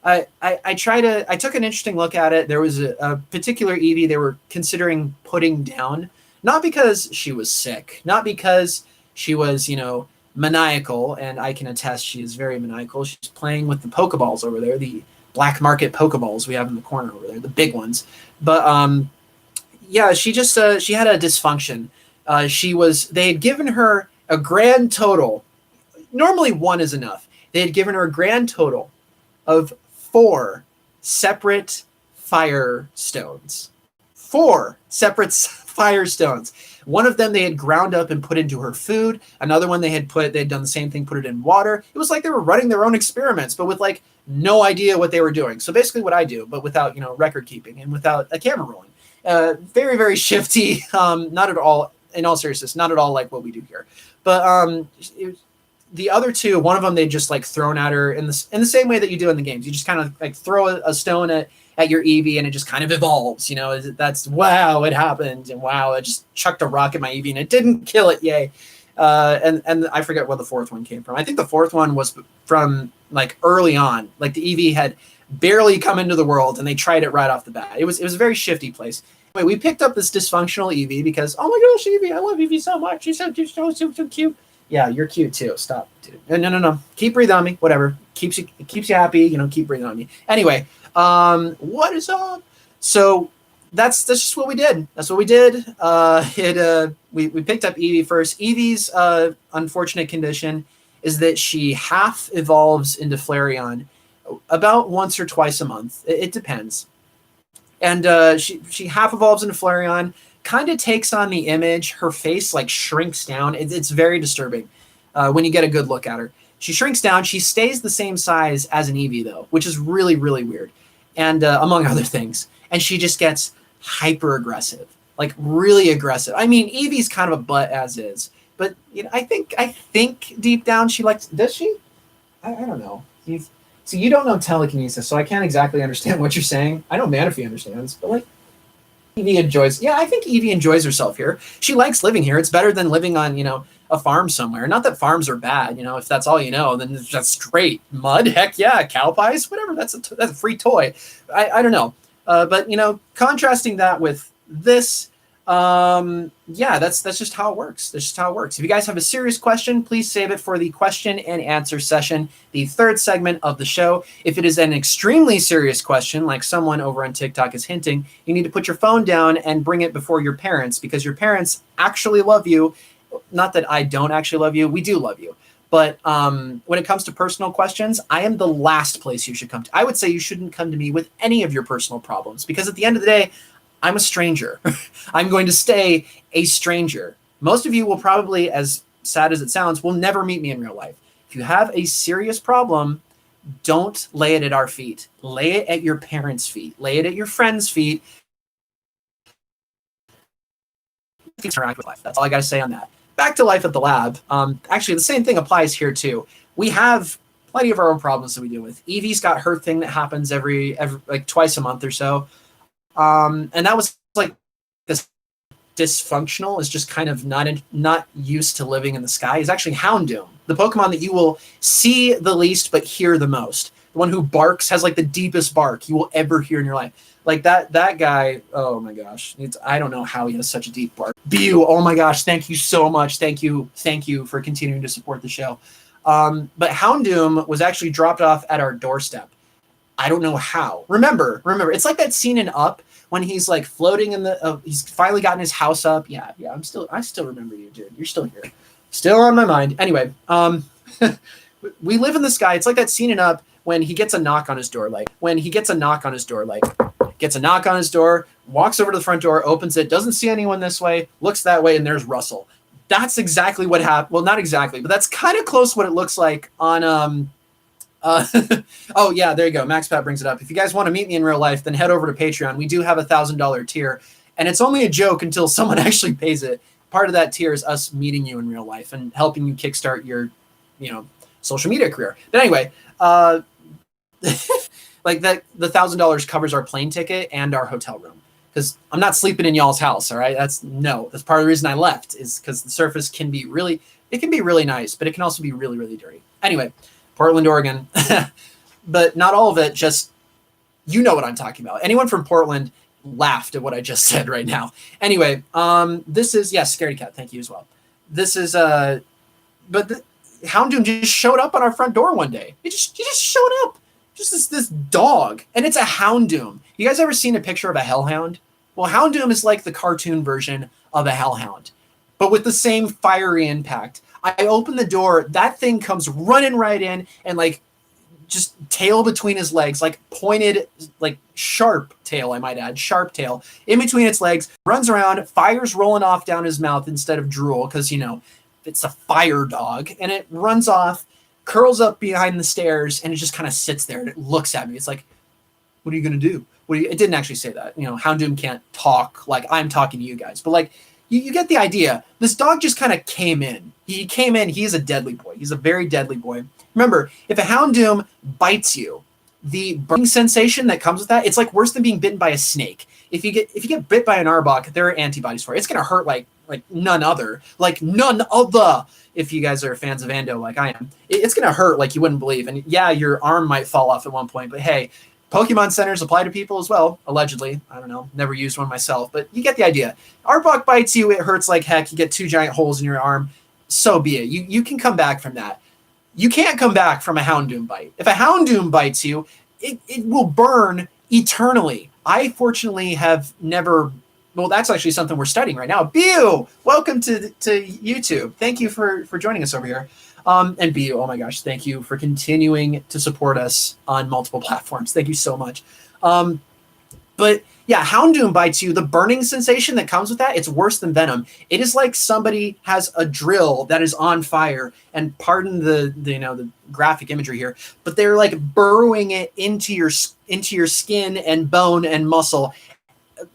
S1: I took an interesting look at it. There was a particular Eevee they were considering putting down, not because she was sick, not because she was, maniacal, and I can attest she is very maniacal. She's playing with the Pokeballs over there, the black market Pokeballs we have in the corner over there, the big ones. But yeah, she just she had a dysfunction. They had given her a grand total. Normally one is enough. They had given her a grand total of 4 separate firestones. 4 separate firestones. One of them they had ground up and put into her food. Another one they'd done the same thing, put it in water. It was like they were running their own experiments, but with like no idea what they were doing. So basically what I do, but without, record keeping and without a camera rolling. Very, very shifty. Not at all, in all seriousness, not at all like what we do here. But the other 2, one of them they just like thrown at her in the same way that you do in the games. You just kind of like throw a stone at your Eevee, and it just kind of evolves. That's wow, it happened, and wow, I just chucked a rock at my Eevee and it didn't kill it. Yay! And I forget where the 4th one came from. I think the 4th one was from like early on. Like the Eevee had barely come into the world, and they tried it right off the bat. It was a very shifty place. Anyway, we picked up this dysfunctional Eevee because, oh my gosh, Eevee, I love Eevee so much. She's so cute. Yeah, you're cute too. Stop, dude. No. Keep breathing on me. Whatever. Keeps you happy. Keep breathing on me. Anyway, what is up? So that's just what we did. That's what we did. We picked up Eevee first. Eevee's unfortunate condition is that she half evolves into Flareon about once or twice a month. It depends. And she half evolves into Flareon. Kind of takes on the image. Her face like shrinks down. It's very disturbing when you get a good look at her. She shrinks down. She stays the same size as an Eevee though, which is really, really weird. And among other things. And she just gets hyper aggressive, like really aggressive. I mean, Eevee's kind of a butt as is, but I think deep down she likes. Does she? I don't know. So you don't know telekinesis, so I can't exactly understand what you're saying. I know Manaphy understands, but like. Eevee enjoys. Yeah, I think Eevee enjoys herself here. She likes living here. It's better than living on, a farm somewhere. Not that farms are bad. If that's all you know, then that's great. Mud, heck yeah. Cow pies, whatever. That's a free toy. I don't know. But contrasting that with this, yeah, that's just how it works. That's just how it works. If you guys have a serious question, please save it for the question and answer session, the 3rd segment of the show. If it is an extremely serious question, like someone over on TikTok is hinting, you need to put your phone down and bring it before your parents, because your parents actually love you. Not that I don't actually love you. We do love you. But when it comes to personal questions, I am the last place you should come to. I would say you shouldn't come to me with any of your personal problems, because at the end of the day, I'm a stranger. I'm going to stay a stranger. Most of you will probably, as sad as it sounds, will never meet me in real life. If you have a serious problem, Don't lay it at our feet. Lay it at your parents' feet. Lay it at your friends' feet. Interact with life. That's all I got to say on that. Back to life at the lab. Actually, the same thing applies here too. We have plenty of our own problems that we deal with. Evie's got her thing that happens every like twice a month or so, and that was like this dysfunctional, is just kind of not used to living in the sky, is actually Houndoom, the Pokemon that you will see the least but hear the most. The one who barks, has like the deepest bark you will ever hear in your life. Like that guy, oh my gosh. I don't know how he has such a deep bark. Bew, oh my gosh, thank you so much. Thank you for continuing to support the show. But Houndoom was actually dropped off at our doorstep. I don't know how. Remember, it's like that scene in Up when he's like floating in the, he's finally gotten his house up. Yeah, I still remember you, dude. You're still here. Still on my mind. Anyway, we live in the sky. It's like that scene in Up when he gets a knock on his door, gets a knock on his door, walks over to the front door, opens it, doesn't see anyone this way, looks that way, and there's Russell. That's exactly what happened. Well, not exactly, but that's kind of close what it looks like on oh yeah, there you go. Max Pat brings it up. If you guys want to meet me in real life, then head over to Patreon. We do have $1,000 tier, and it's only a joke until someone actually pays it. Part of that tier is us meeting you in real life and helping you kickstart your, social media career. But anyway, like that, the $1,000 covers our plane ticket and our hotel room, because I'm not sleeping in y'all's house. All right, that's part of the reason I left, is because the surface can be really nice, but it can also be really, really dirty. Anyway, Portland, Oregon, but not all of it. Just, you know what I'm talking about. Anyone from Portland laughed at what I just said right now. Anyway, this is, Scaredy Cat. Thank you as well. This is Houndoom just showed up on our front door one day. He just showed up. Just this dog, and it's a Houndoom. You guys ever seen a picture of a hellhound? Well, Houndoom is like the cartoon version of a hellhound, but with the same fiery impact. I open the door, that thing comes running right in, and like just tail between his legs, like pointed, like sharp tail, I might add, sharp tail in between its legs, runs around, fire's rolling off down his mouth instead of drool, because it's a fire dog, and it runs off, curls up behind the stairs, and it just kind of sits there and it looks at me. It's like, what are you going to do? It didn't actually say that. Houndoom can't talk like I'm talking to you guys, but like, you get the idea. This dog just kind of came in. He came in. He's a deadly boy. He's a very deadly boy. Remember, if a Houndoom bites you, the burning sensation that comes with that, it's like worse than being bitten by a snake. If you get bit by an Arbok, there are antibodies for it. It's going to hurt like none other. Like none other. If you guys are fans of Ando like I am, it's going to hurt like you wouldn't believe. And yeah, your arm might fall off at one point, but hey, Pokemon centers apply to people as well, allegedly. I don't know. Never used one myself, but you get the idea. Arbok bites you, it hurts like heck. You get 2 giant holes in your arm. So be it. You can come back from that. You can't come back from a Houndoom bite. If a Houndoom bites you, it will burn eternally. I fortunately have never... Well, that's actually something we're studying right now. Bew! Welcome to YouTube. Thank you for joining us over here. And Bew, oh my gosh, thank you for continuing to support us on multiple platforms. Thank you so much. But yeah, Houndoom bites you. The burning sensation that comes with that, it's worse than venom. It is like somebody has a drill that is on fire, and pardon the graphic imagery here, but they're like burrowing it into your skin and bone and muscle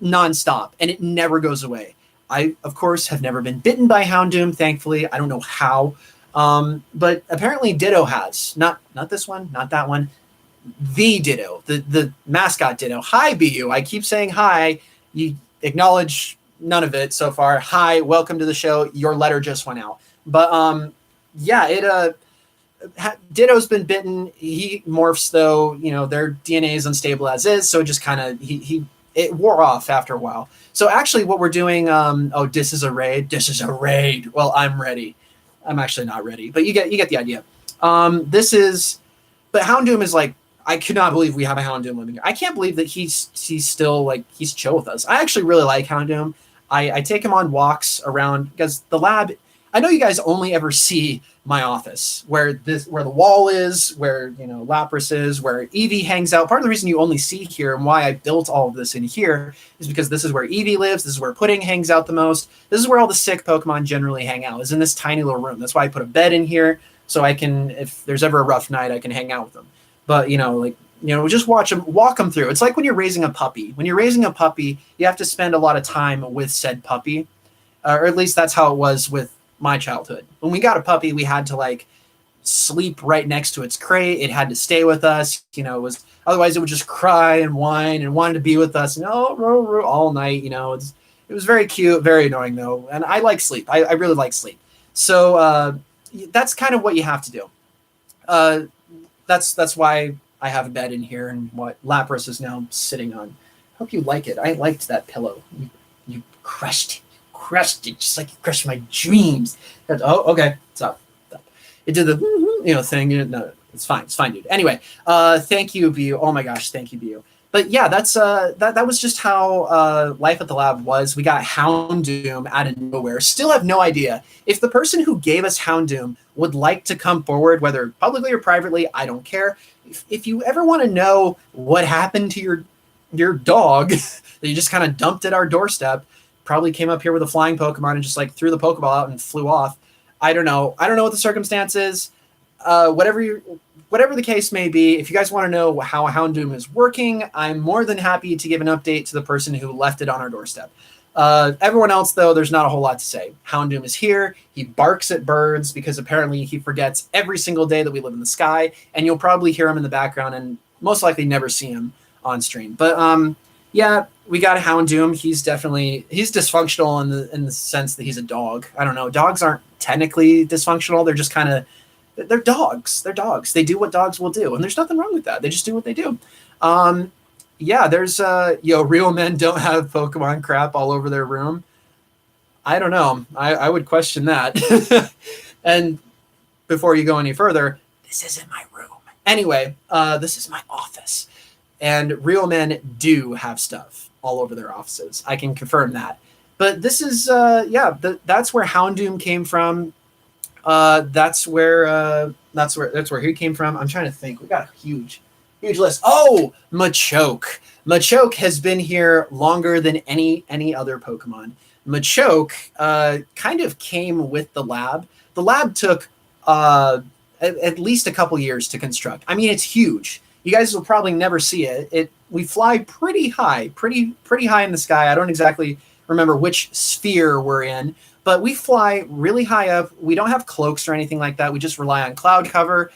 S1: nonstop, and it never goes away. I, of course, have never been bitten by Houndoom, thankfully. I don't know how. But apparently Ditto has. Not this one, not that one. The Ditto, the mascot Ditto. Hi, BU. I keep saying hi. You acknowledge none of it so far. Hi, welcome to the show. Your letter just went out. But yeah, Ditto's been bitten. He morphs though. Their DNA is unstable as is, so it just kind of it wore off after a while. So actually, what we're doing. This is a raid. This is a raid. Well, I'm ready. I'm actually not ready, but you get the idea. But Houndoom is like, I could not believe we have a Houndoom living here. I can't believe that he's still like, he's chill with us. I actually really like Houndoom. I take him on walks around, because the lab, I know you guys only ever see my office where the wall is, where Lapras is, where Eevee hangs out. Part of the reason you only see here and why I built all of this in here is because this is where Eevee lives. This is where Pudding hangs out the most. This is where all the sick Pokemon generally hang out, is in this tiny little room. That's why I put a bed in here, so I can, if there's ever a rough night, I can hang out with them. but like, just walk them through. It's like when you're raising a puppy. When you're raising a puppy, you have to spend a lot of time with said puppy, or at least that's how it was with my childhood. When we got a puppy, we had to like sleep right next to its crate. It had to stay with us. It was, otherwise it would just cry and whine and wanted to be with us, all night. It was very cute, very annoying though. And I like sleep. I really like sleep. So that's kind of what you have to do. That's why I have a bed in here and what Lapras is now sitting on. Hope you like it. I liked that pillow. You crushed it just like you crushed my dreams. Oh, okay. Stop. It did the thing. No, it's fine, dude. Anyway, thank you, Bu. Oh my gosh, thank you, Bu. But yeah, that's that was just how life at the lab was. We got Houndoom out of nowhere. Still have no idea if the person who gave us Houndoom would like to come forward, whether publicly or privately. I don't care. If you ever want to know what happened to your dog that you just kind of dumped at our doorstep, probably came up here with a flying Pokemon and just like threw the Pokeball out and flew off. I don't know what the circumstance is. Whatever the case may be, if you guys want to know how Houndoom is working, I'm more than happy to give an update to the person who left it on our doorstep. Everyone else, though, there's not a whole lot to say. Houndoom is here. He barks at birds because apparently he forgets every single day that we live in the sky, and you'll probably hear him in the background and most likely never see him on stream. But yeah, we got a Houndoom. He's dysfunctional in the sense that he's a dog. I don't know. Dogs aren't technically dysfunctional. They're just kind of, they're dogs. They're dogs. They do what dogs will do, and there's nothing wrong with that. They just do what they do. Yeah, there's real men don't have Pokemon crap all over their room. I don't know. I would question that. And before you go any further, this isn't my room. Anyway, this is my office. And real men do have stuff all over their offices. I can confirm that. But this is, that's where Houndoom came from. That's where he came from. I'm trying to think. We got a huge list. Oh, Machoke. Machoke has been here longer than any other Pokemon. Machoke kind of came with the lab. The lab took at least a couple years to construct. I mean, it's huge. You guys will probably never see it. We fly pretty high, pretty high in the sky. I don't exactly remember which sphere we're in, but we fly really high up. We don't have cloaks or anything like that. We just rely on cloud cover.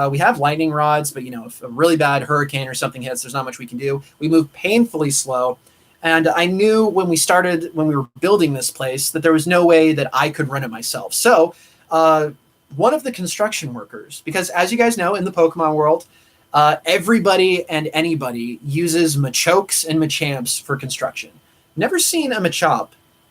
S1: We have lightning rods, but if a really bad hurricane or something hits, there's not much we can do. We move painfully slow. And I knew when we were building this place, that there was no way that I could run it myself. So one of the construction workers, because as you guys know, in the Pokemon world, everybody and anybody uses Machokes and Machamps for construction. Never seen a Machop,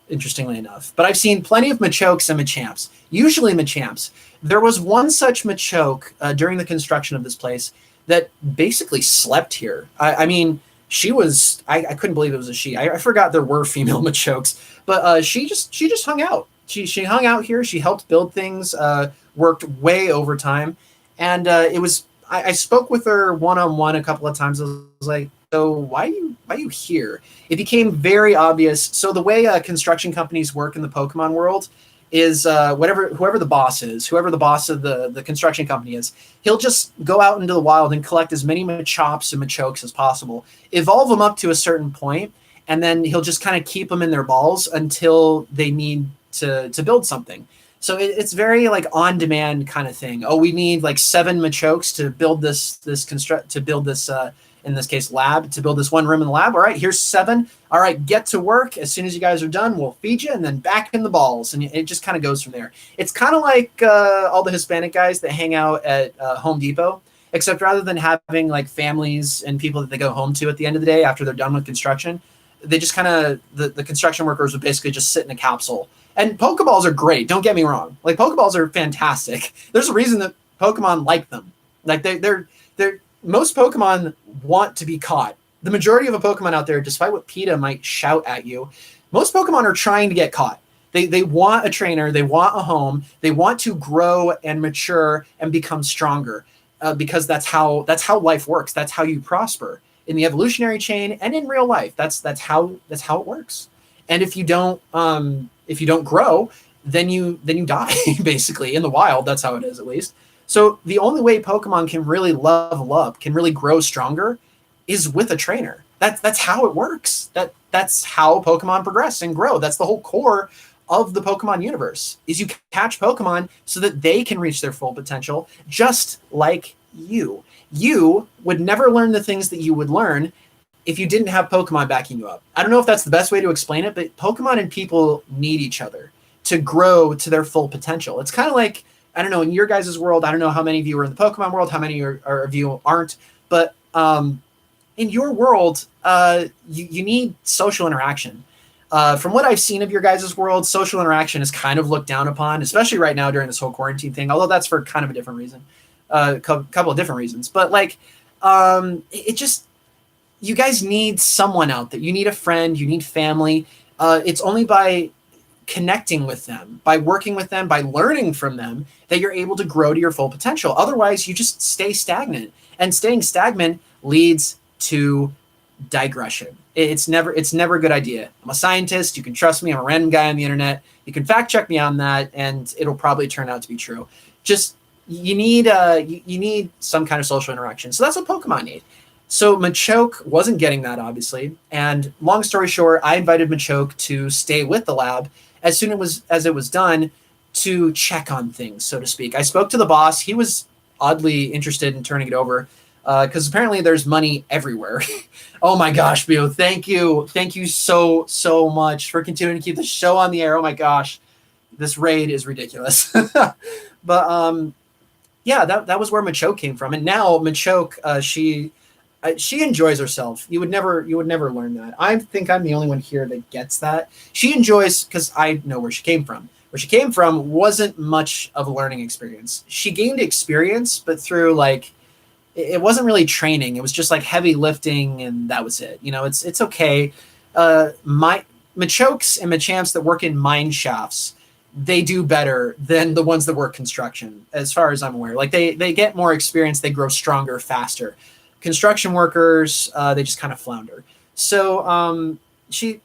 S1: interestingly enough, but I've seen plenty of Machokes and Machamps, usually Machamps. There was one such Machoke during the construction of this place that basically slept here. I mean, she was, I couldn't believe it was a she. I forgot there were female Machokes, but she just hung out. She hung out here. She helped build things, worked way overtime. And it was, I spoke with her one-on-one a couple of times. I was like, so why are you here? It became very obvious. So the way construction companies work in the Pokemon world is whoever the boss of the construction company is, he'll just go out into the wild and collect as many Machops and Machokes as possible, evolve them up to a certain point, and then he'll just kind of keep them in their balls until they need to build something. So it's very like on demand kind of thing. Oh, we need like 7 Machokes to build this in this case lab, to build this one room in the lab. All right, here's 7. All right, get to work. As soon as you guys are done, we'll feed you, and then back in the balls. And it just kind of goes from there. It's kind of like all the Hispanic guys that hang out at Home Depot, except rather than having like families and people that they go home to at the end of the day after they're done with construction, they just kind of, the construction workers would basically just sit in a capsule. And Pokeballs are great. Don't get me wrong. Like, Pokeballs are fantastic. There's a reason that Pokemon like them. Like, they're most Pokemon want to be caught. The majority of a Pokemon out there, despite what PETA might shout at you, most Pokemon are trying to get caught. They want a trainer. They want a home. They want to grow and mature and become stronger because that's how life works. That's how you prosper in the evolutionary chain and in real life. That's how it works. And if you don't grow, then you die basically in the wild. That's how it is, at least. So the only way Pokemon can really level up, can really grow stronger, is with a trainer. That's how it works. That's how Pokemon progress and grow. That's the whole core of the Pokemon universe, is you catch Pokemon so that they can reach their full potential, just like you. You would never learn the things that you would learn if you didn't have Pokemon backing you up. I don't know if that's the best way to explain it, but Pokemon and people need each other to grow to their full potential. It's kind of like, I don't know, in your guys' world, I don't know how many of you are in the Pokemon world, how many of you aren't, but in your world, you need social interaction. From what I've seen of your guys' world, social interaction is kind of looked down upon, especially right now during this whole quarantine thing, although that's for kind of a different reason, couple of different reasons. But like, it just, you guys need someone out there. You need a friend, you need family. It's only by connecting with them, by working with them, by learning from them, that you're able to grow to your full potential. Otherwise, you just stay stagnant. And staying stagnant leads to digression. It's never a good idea. I'm a scientist. You can trust me. I'm a random guy on the internet. You can fact check me on that, and it'll probably turn out to be true. Just you need some kind of social interaction. So that's what Pokemon need. So Machoke wasn't getting that, obviously. And long story short, I invited Machoke to stay with the lab as soon as it was done, to check on things, so to speak. I spoke to the boss. He was oddly interested in turning it over, because apparently there's money everywhere. Oh my gosh, Bio, thank you so much for continuing to keep the show on the air. Oh my gosh, this raid is ridiculous. But yeah, that was where Machoke came from, and now Machoke, she enjoys herself. You would never learn that. I think I'm the only one here that gets that. She enjoys, because I know where she came from. Where she came from wasn't much of a learning experience. She gained experience, but through like, it wasn't really training. It was just like heavy lifting, and that was it. You know, it's okay. My Machokes and Machamps that work in mine shafts, they do better than the ones that work construction, as far as I'm aware. Like they get more experience, they grow stronger, faster. Construction workers, they just kind of flounder. So she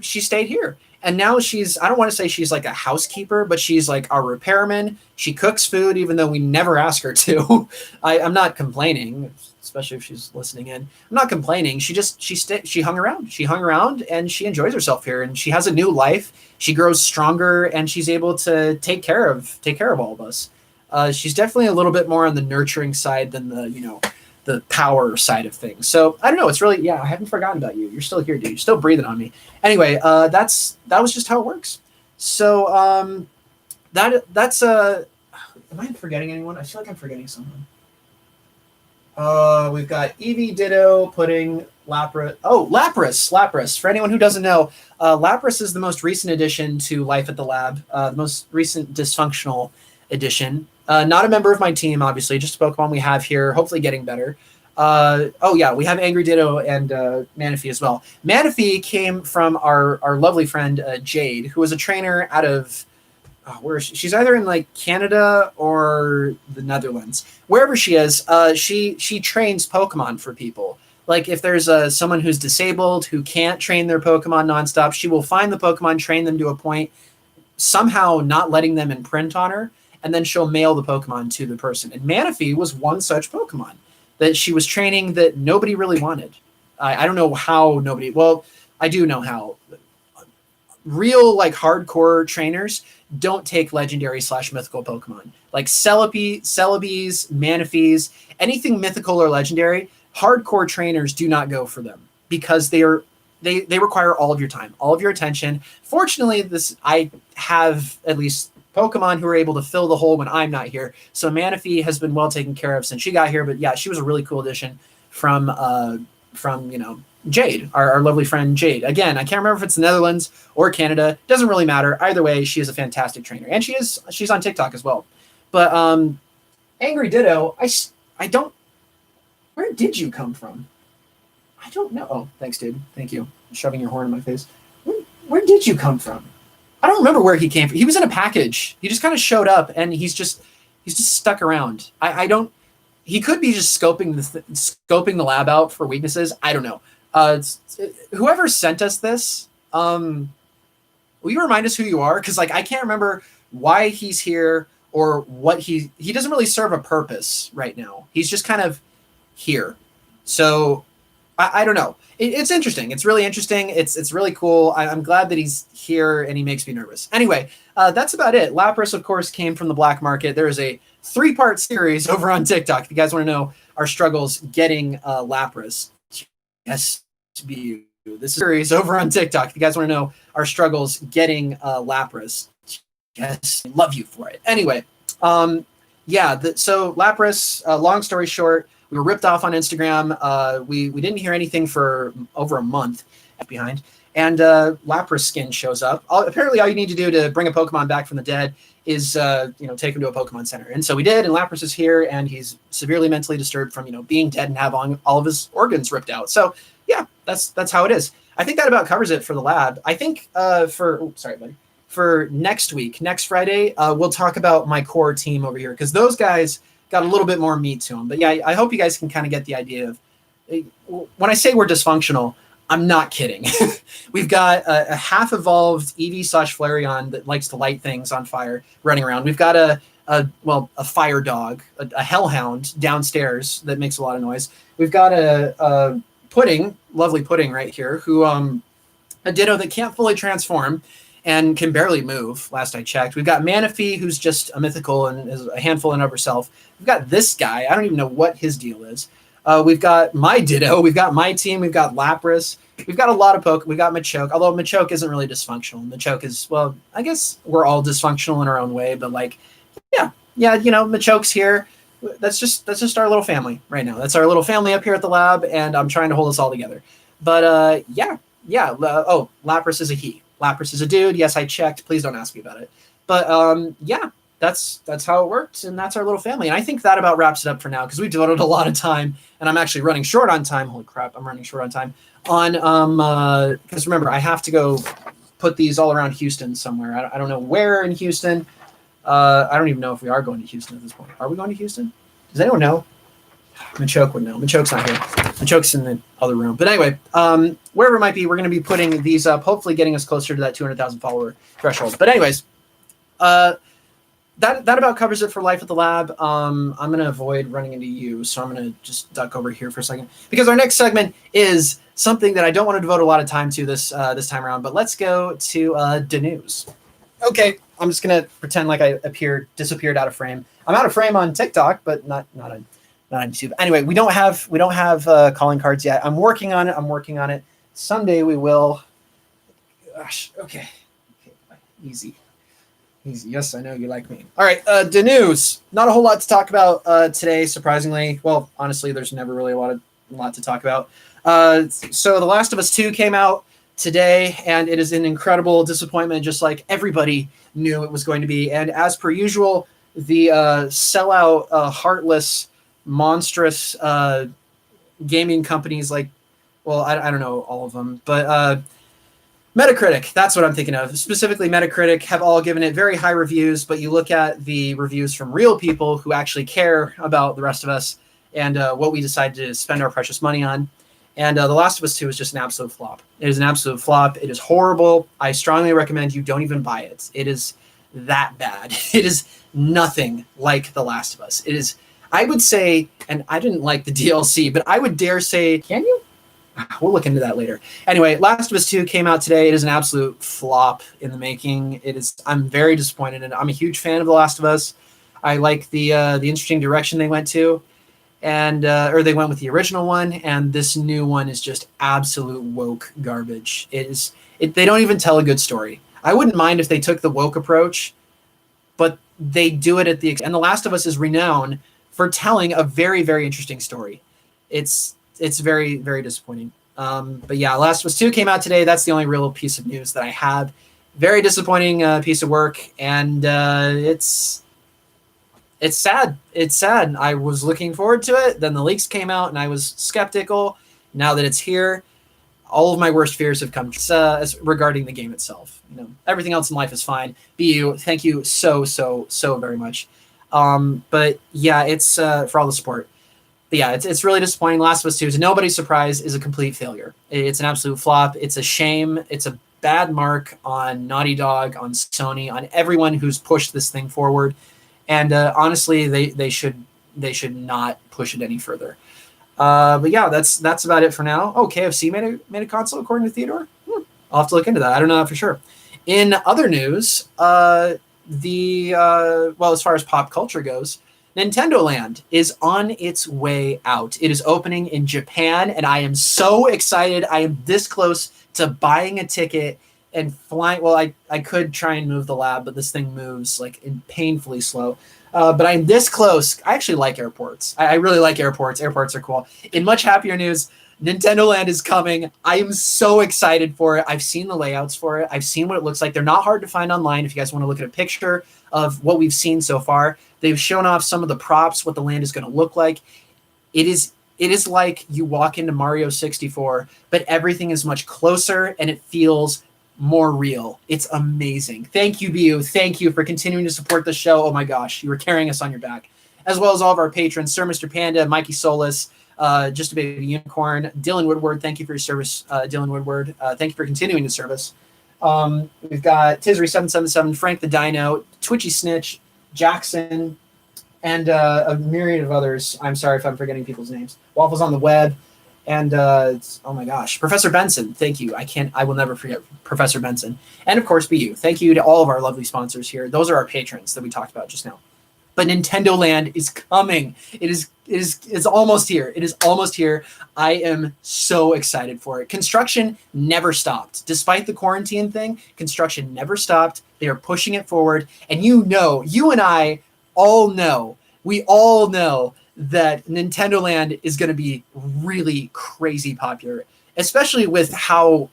S1: stayed here. And now she's, I don't want to say she's like a housekeeper, but she's like our repairman. She cooks food, even though we never ask her to. I'm not complaining, especially if she's listening in. I'm not complaining. She hung around. She hung around, and she enjoys herself here. And she has a new life. She grows stronger, and she's able to take care of all of us. She's definitely a little bit more on the nurturing side than the power side of things. So I don't know. It's really, I haven't forgotten about you. You're still here, dude. You're still breathing on me. Anyway, that was just how it works. So that's am I forgetting anyone? I feel like I'm forgetting someone. We've got Eevee, Ditto, Pudding, Lapras. Oh, Lapras. For anyone who doesn't know, Lapras is the most recent addition to Life at the Lab, the most recent dysfunctional edition. Not a member of my team, obviously, just a Pokemon we have here, hopefully getting better. We have Angry Ditto and Manaphy as well. Manaphy came from our lovely friend Jade, who was a trainer out of where is she? She's either in like Canada or the Netherlands. Wherever she is, she trains Pokemon for people. Like if there's someone who's disabled who can't train their Pokemon nonstop, she will find the Pokemon, train them to a point, somehow not letting them imprint on her, and then she'll mail the Pokemon to the person. And Manaphy was one such Pokemon that she was training that nobody really wanted. I don't know how nobody. Well, I do know how. Real like hardcore trainers don't take legendary / mythical Pokemon. Like Celebes, Manaphys, anything mythical or legendary, hardcore trainers do not go for them because they require all of your time, all of your attention. Fortunately, I have at least Pokemon who are able to fill the hole when I'm not here. So Manaphy has been well taken care of since she got here. But yeah, she was a really cool addition from Jade, our lovely friend Jade. Again, I can't remember if it's the Netherlands or Canada. Doesn't really matter. Either way, she is a fantastic trainer, and she's on TikTok as well. But Angry Ditto, I don't. Where did you come from? I don't know. Oh, thanks, dude. Thank you. Shoving your horn in my face. Where did you come from? I don't remember where he came from. He was in a package. He just kind of showed up, and he's just stuck around. I don't. He could be just scoping the lab out for weaknesses. I don't know. Whoever sent us this, will you remind us who you are? Because like I can't remember why he's here, or what he doesn't really serve a purpose right now. He's just kind of here. So I don't know. It's interesting. It's really interesting. It's really cool. I'm glad that he's here, and he makes me nervous. Anyway, that's about it. Lapras, of course, came from the black market. There is a 3-part series over on TikTok. If you guys want to know our struggles getting Lapras, yes, this series over on TikTok. If you guys want to know our struggles getting Lapras, yes, love you for it. Anyway, yeah. So Lapras. Long story short, we were ripped off on Instagram. We didn't hear anything for over a month behind, and Lapras skin shows up. Apparently, all you need to do to bring a Pokemon back from the dead is take him to a Pokemon Center, and so we did. And Lapras is here, and he's severely mentally disturbed from being dead and have all of his organs ripped out. So yeah, that's how it is. I think that about covers it for the lab. I think sorry, buddy. For next week, next Friday, we'll talk about my core team over here, because those guys got a little bit more meat to them. But yeah, I hope you guys can kind of get the idea of when I say we're dysfunctional, I'm not kidding. We've got a half evolved Eevee/Flareon that likes to light things on fire running around. We've got a fire dog, a hellhound downstairs that makes a lot of noise. We've got a Pudding, lovely Pudding right here, who a Ditto that can't fully transform and can barely move, last I checked. We've got Manaphy, who's just a mythical and is a handful in of herself. We've got this guy. I don't even know what his deal is. We've got my Ditto. We've got my team. We've got Lapras. We've got a lot of We've got Machoke, although Machoke isn't really dysfunctional. Machoke is, well, I guess we're all dysfunctional in our own way, but yeah, Machoke's here. That's just our little family right now. That's our little family up here at the lab, and I'm trying to hold us all together. But yeah. Lapras is a he. Lapras is a dude. Yes, I checked. Please don't ask me about it. But yeah, that's how it works, and that's our little family. And I think that about wraps it up for now, because we devoted a lot of time, and I'm actually running short on time. Holy crap, I'm running short on time. Because remember, I have to go put these all around Houston somewhere. I don't know where in Houston. I don't even know if we are going to Houston at this point. Are we going to Houston? Does anyone know? Machoke would know. Machoke's not here. Machoke's in the other room. But anyway, wherever it might be, we're going to be putting these up, hopefully getting us closer to that 200,000 follower threshold. But anyways, that about covers it for Life at the Lab. I'm going to avoid running into you, so I'm going to just duck over here for a second, because our next segment is something that I don't want to devote a lot of time to this time around. But let's go to the news. Okay, I'm just going to pretend like I disappeared out of frame. I'm out of frame on TikTok, but not on YouTube. Anyway, we don't have calling cards yet. I'm working on it. Someday we will. Gosh, okay. Easy. Yes, I know you like me. All right, the news. Not a whole lot to talk about today, surprisingly. Well, honestly, there's never really a lot to talk about. So The Last of Us 2 came out today, and it is an incredible disappointment, just like everybody knew it was going to be. And as per usual, the sellout, heartless, monstrous gaming companies I don't know all of them, but Metacritic, that's what I'm thinking of. Specifically, Metacritic have all given it very high reviews, but you look at the reviews from real people who actually care about the rest of us and what we decide to spend our precious money on. And The Last of Us 2 is just an absolute flop. It is an absolute flop. It is horrible. I strongly recommend you don't even buy it. It is that bad. It is nothing like The Last of Us. It is, I would say, and I didn't like the DLC, but I would dare say, can you? We'll look into that later. Anyway, Last of Us 2 came out today. It is an absolute flop in the making. I'm very disappointed, and I'm a huge fan of The Last of Us. I like the interesting direction they went to, and or they went with the original one, and this new one is just absolute woke garbage. They don't even tell a good story. I wouldn't mind if they took the woke approach, but they do it at and The Last of Us is renowned for telling a very, very interesting story. It's very, very disappointing. But yeah, Last of Us 2 came out today. That's the only real piece of news that I have. Very disappointing piece of work, and it's sad. It's sad. I was looking forward to it. Then the leaks came out, and I was skeptical. Now that it's here, all of my worst fears have come true regarding the game itself. Everything else in life is fine. BU, thank you so very much. But yeah, it's for all the support. But yeah, it's really disappointing. Last of Us 2, to nobody's surprise, is a complete failure. It's an absolute flop. It's a shame. It's a bad mark on Naughty Dog, on Sony, on everyone who's pushed this thing forward. And honestly, they should not push it any further. But yeah, that's about it for now. Oh, KFC made a console according to Theodore. I'll have to look into that. I don't know that for sure. In other news, well, as far as pop culture goes, Nintendo Land is on its way out. It is opening in Japan, and I am so excited. I am this close to buying a ticket and flying. Well, I could try and move the lab, but this thing moves like painfully slow. But I'm this close. I actually like airports. I really like airports. Airports are cool. In much happier news, Nintendo Land is coming. I am so excited for it. I've seen the layouts for it. I've seen what it looks like. They're not hard to find online if you guys want to look at a picture of what we've seen so far. They've shown off some of the props, what the land is going to look like. It is like you walk into Mario 64, but everything is much closer and it feels more real. It's amazing. Thank you, BU. Thank you for continuing to support the show. Oh my gosh, you were carrying us on your back. As well as all of our patrons, Sir Mr. Panda, Mikey Solis, Just a Baby Unicorn, Dylan Woodward. Thank you for your service, Dylan Woodward. Thank you for continuing to service. We've got Tisry777, Frank the Dino, Twitchy Snitch, Jackson, and a myriad of others. I'm sorry if I'm forgetting people's names. Waffles on the Web, and oh my gosh, Professor Benson. Thank you. I will never forget Professor Benson. And of course, BU. Thank you to all of our lovely sponsors here. Those are our patrons that we talked about just now. But Nintendo Land is coming. It's almost here. It is almost here. I am so excited for it. Construction never stopped. Despite the quarantine thing, construction never stopped. They are pushing it forward. And you and I all know, we all know that Nintendo Land is going to be really crazy popular, especially with how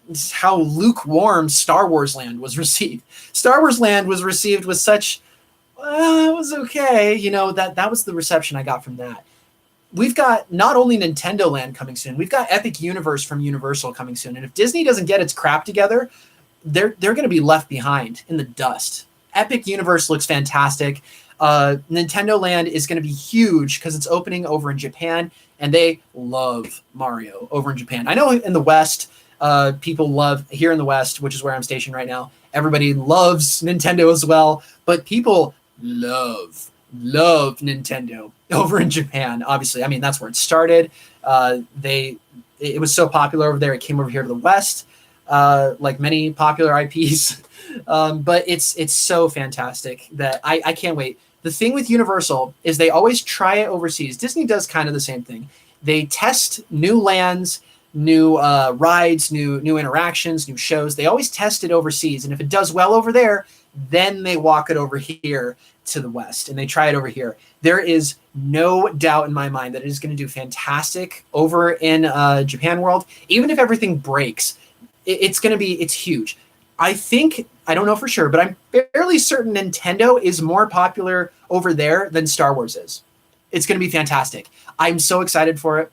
S1: lukewarm Star Wars Land was received. Star Wars Land was received with such... it was okay. That was the reception I got from that. We've got not only Nintendo Land coming soon, we've got Epic Universe from Universal coming soon. And if Disney doesn't get its crap together, they're going to be left behind in the dust. Epic Universe looks fantastic. Nintendo Land is going to be huge because it's opening over in Japan, and they love Mario over in Japan. I know in the West, people love, here in the West, which is where I'm stationed right now, everybody loves Nintendo as well, but people love Nintendo over in Japan. Obviously, I mean, that's where it started. It was so popular over there, it came over here to the West, like many popular IPs. But it's so fantastic that I can't wait. The thing with Universal is they always try it overseas. Disney does kind of the same thing. They test new lands, new rides, new interactions, new shows. They always test it overseas. And if it does well over there, then they walk it over here to the West and they try it over here. There is no doubt in my mind that it is going to do fantastic over in Japan World. Even if everything breaks, it's huge. I think, I don't know for sure, but I'm fairly certain Nintendo is more popular over there than Star Wars is. It's going to be fantastic. I'm so excited for it.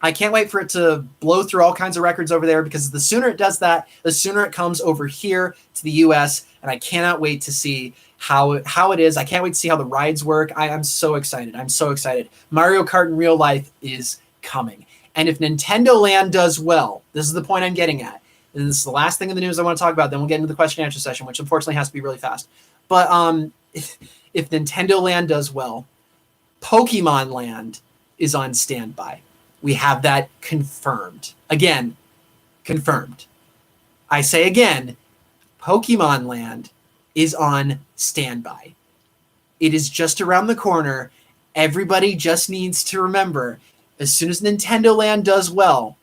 S1: I can't wait for it to blow through all kinds of records over there, because the sooner it does that, the sooner it comes over here to the US, and I cannot wait to see how it is. I can't wait to see how the rides work. I'm so excited. I'm so excited. Mario Kart in real life is coming. And if Nintendo Land does well, this is the point I'm getting at, and this is the last thing in the news I want to talk about, then we'll get into the question and answer session, which unfortunately has to be really fast. But if Nintendo Land does well, Pokemon Land is on standby. We have that confirmed. Again, confirmed. I say again, Pokemon Land is on standby. It is just around the corner. Everybody just needs to remember, as soon as Nintendo Land does well,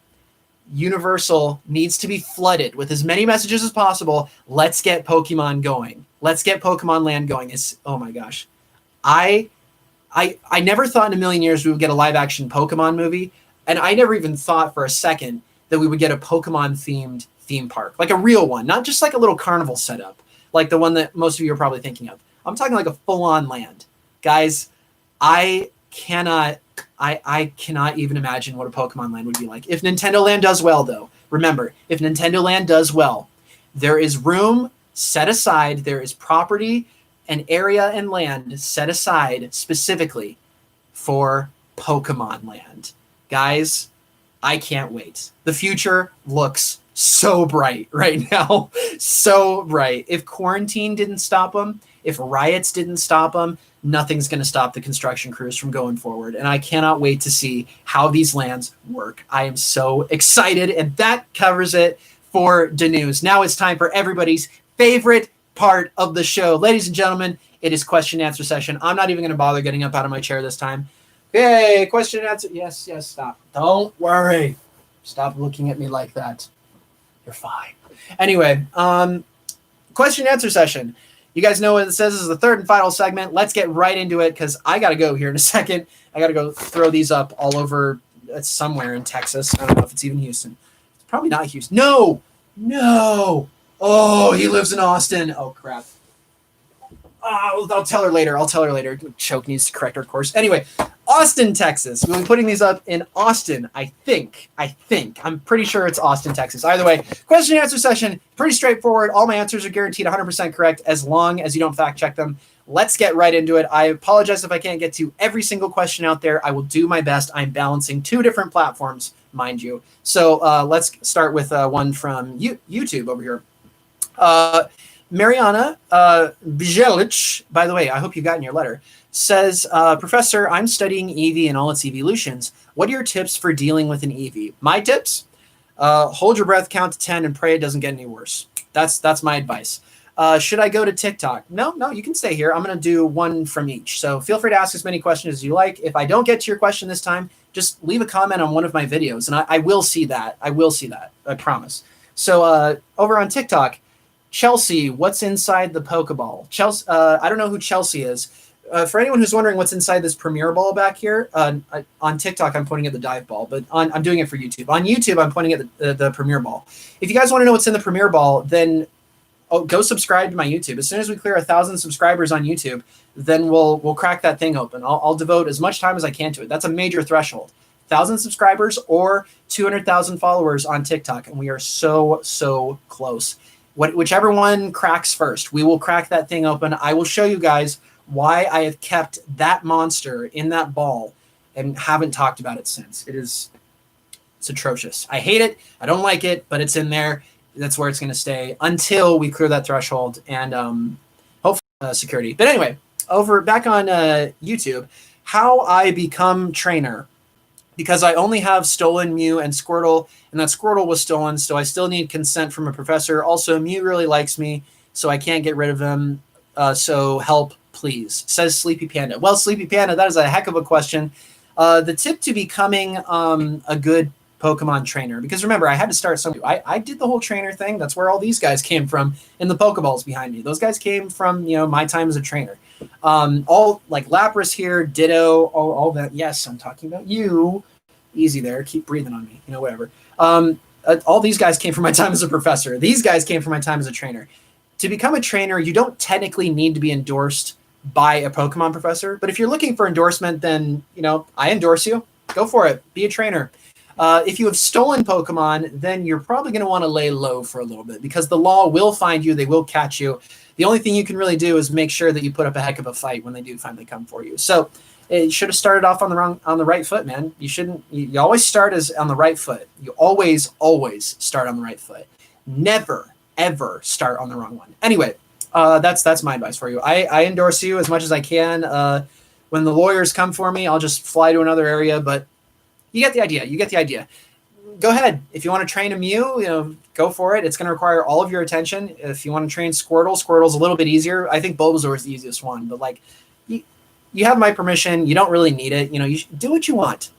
S1: Universal needs to be flooded with as many messages as possible. Let's get Pokemon going. Let's get Pokemon Land going. Oh my gosh. I never thought in a million years we would get a live action Pokemon movie. And I never even thought for a second that we would get a Pokemon themed theme park, like a real one, not just like a little carnival setup, like the one that most of you are probably thinking of. I'm talking like a full on land. Guys, I cannot even imagine what a Pokemon Land would be like. If Nintendo Land does well, though, remember, if Nintendo Land does well, there is room set aside, there is property and area and land set aside specifically for Pokemon Land. Guys, I can't wait. The future looks so bright right now. So bright. If quarantine didn't stop them, if riots didn't stop them, nothing's going to stop the construction crews from going forward. And I cannot wait to see how these lands work. I am so excited. And that covers it for the news. Now it's time for everybody's favorite part of the show. Ladies and gentlemen, it is question and answer session. I'm not even going to bother getting up out of my chair this time. Hey, question and answer. Yes, stop. Don't worry. Stop looking at me like that. You're fine. Anyway, question and answer session. You guys know what it says. This is the third and final segment. Let's get right into it because I got to go here in a second. I got to go throw these up all over somewhere in Texas. I don't know if it's even Houston. It's probably not Houston. No. Oh, he lives in Austin. Oh, crap. I'll tell her later. Choke needs to correct her course. Anyway, Austin, Texas. We'll be putting these up in Austin, I think. I'm pretty sure it's Austin, Texas. Either way, question and answer session, pretty straightforward. All my answers are guaranteed 100% correct as long as you don't fact check them. Let's get right into it. I apologize if I can't get to every single question out there. I will do my best. I'm balancing 2 different platforms, mind you. So let's start with one from YouTube over here. Mariana Bijelic, by the way, I hope you got in your letter, says, Professor, I'm studying EV and all its evolutions. What are your tips for dealing with an EV? My tips? Hold your breath, count to 10, and pray it doesn't get any worse. That's my advice. Should I go to TikTok? No, you can stay here. I'm going to do one from each. So feel free to ask as many questions as you like. If I don't get to your question this time, just leave a comment on one of my videos, and I will see that. I promise. So over on TikTok, Chelsea, what's inside the Pokeball? Chelsea, I don't know who Chelsea is. For anyone who's wondering what's inside this Premier Ball back here, on TikTok, I'm pointing at the Dive Ball, but I'm doing it for YouTube. On YouTube, I'm pointing at the Premier Ball. If you guys want to know what's in the Premier Ball, then go subscribe to my YouTube. As soon as we clear 1,000 subscribers on YouTube, then we'll crack that thing open. I'll devote as much time as I can to it. That's a major threshold. 1,000 subscribers or 200,000 followers on TikTok, and we are so close. Whichever one cracks first, we will crack that thing open. I will show you guys why I have kept that monster in that ball and haven't talked about it since. It's atrocious. I hate it. I don't like it, but it's in there. That's where it's going to stay until we clear that threshold and hopefully security. But anyway, back on YouTube, how I become trainer. Because I only have stolen Mew and Squirtle, and that Squirtle was stolen, so I still need consent from a professor. Also, Mew really likes me, so I can't get rid of him. So help, please, says Sleepy Panda. Well, Sleepy Panda, that is a heck of a question. The tip to becoming a good Pokemon trainer, because remember, I had to start somewhere. I did the whole trainer thing. That's where all these guys came from, and the Pokeballs behind me. Those guys came from, my time as a trainer. All like Lapras here, Ditto, all that. Yes, I'm talking about you. Easy there. Keep breathing on me. Whatever. All these guys came from my time as a professor. These guys came from my time as a trainer. To become a trainer, you don't technically need to be endorsed by a Pokemon professor. But if you're looking for endorsement, then, I endorse you. Go for it. Be a trainer. If you have stolen Pokemon, then you're probably going to want to lay low for a little bit because the law will find you. They will catch you. The only thing you can really do is make sure that you put up a heck of a fight when they do finally come for you. So it should have started off on the right foot, man. You always start on the right foot. You always start on the right foot. Never, ever start on the wrong one. Anyway, that's my advice for you. I endorse you as much as I can. When the lawyers come for me, I'll just fly to another area, but you get the idea. Go ahead. If you want to train a Mew, go for it. It's going to require all of your attention. If you want to train Squirtle's a little bit easier. I think Bulbasaur is the easiest one, but you have my permission. You don't really need it. You do what you want.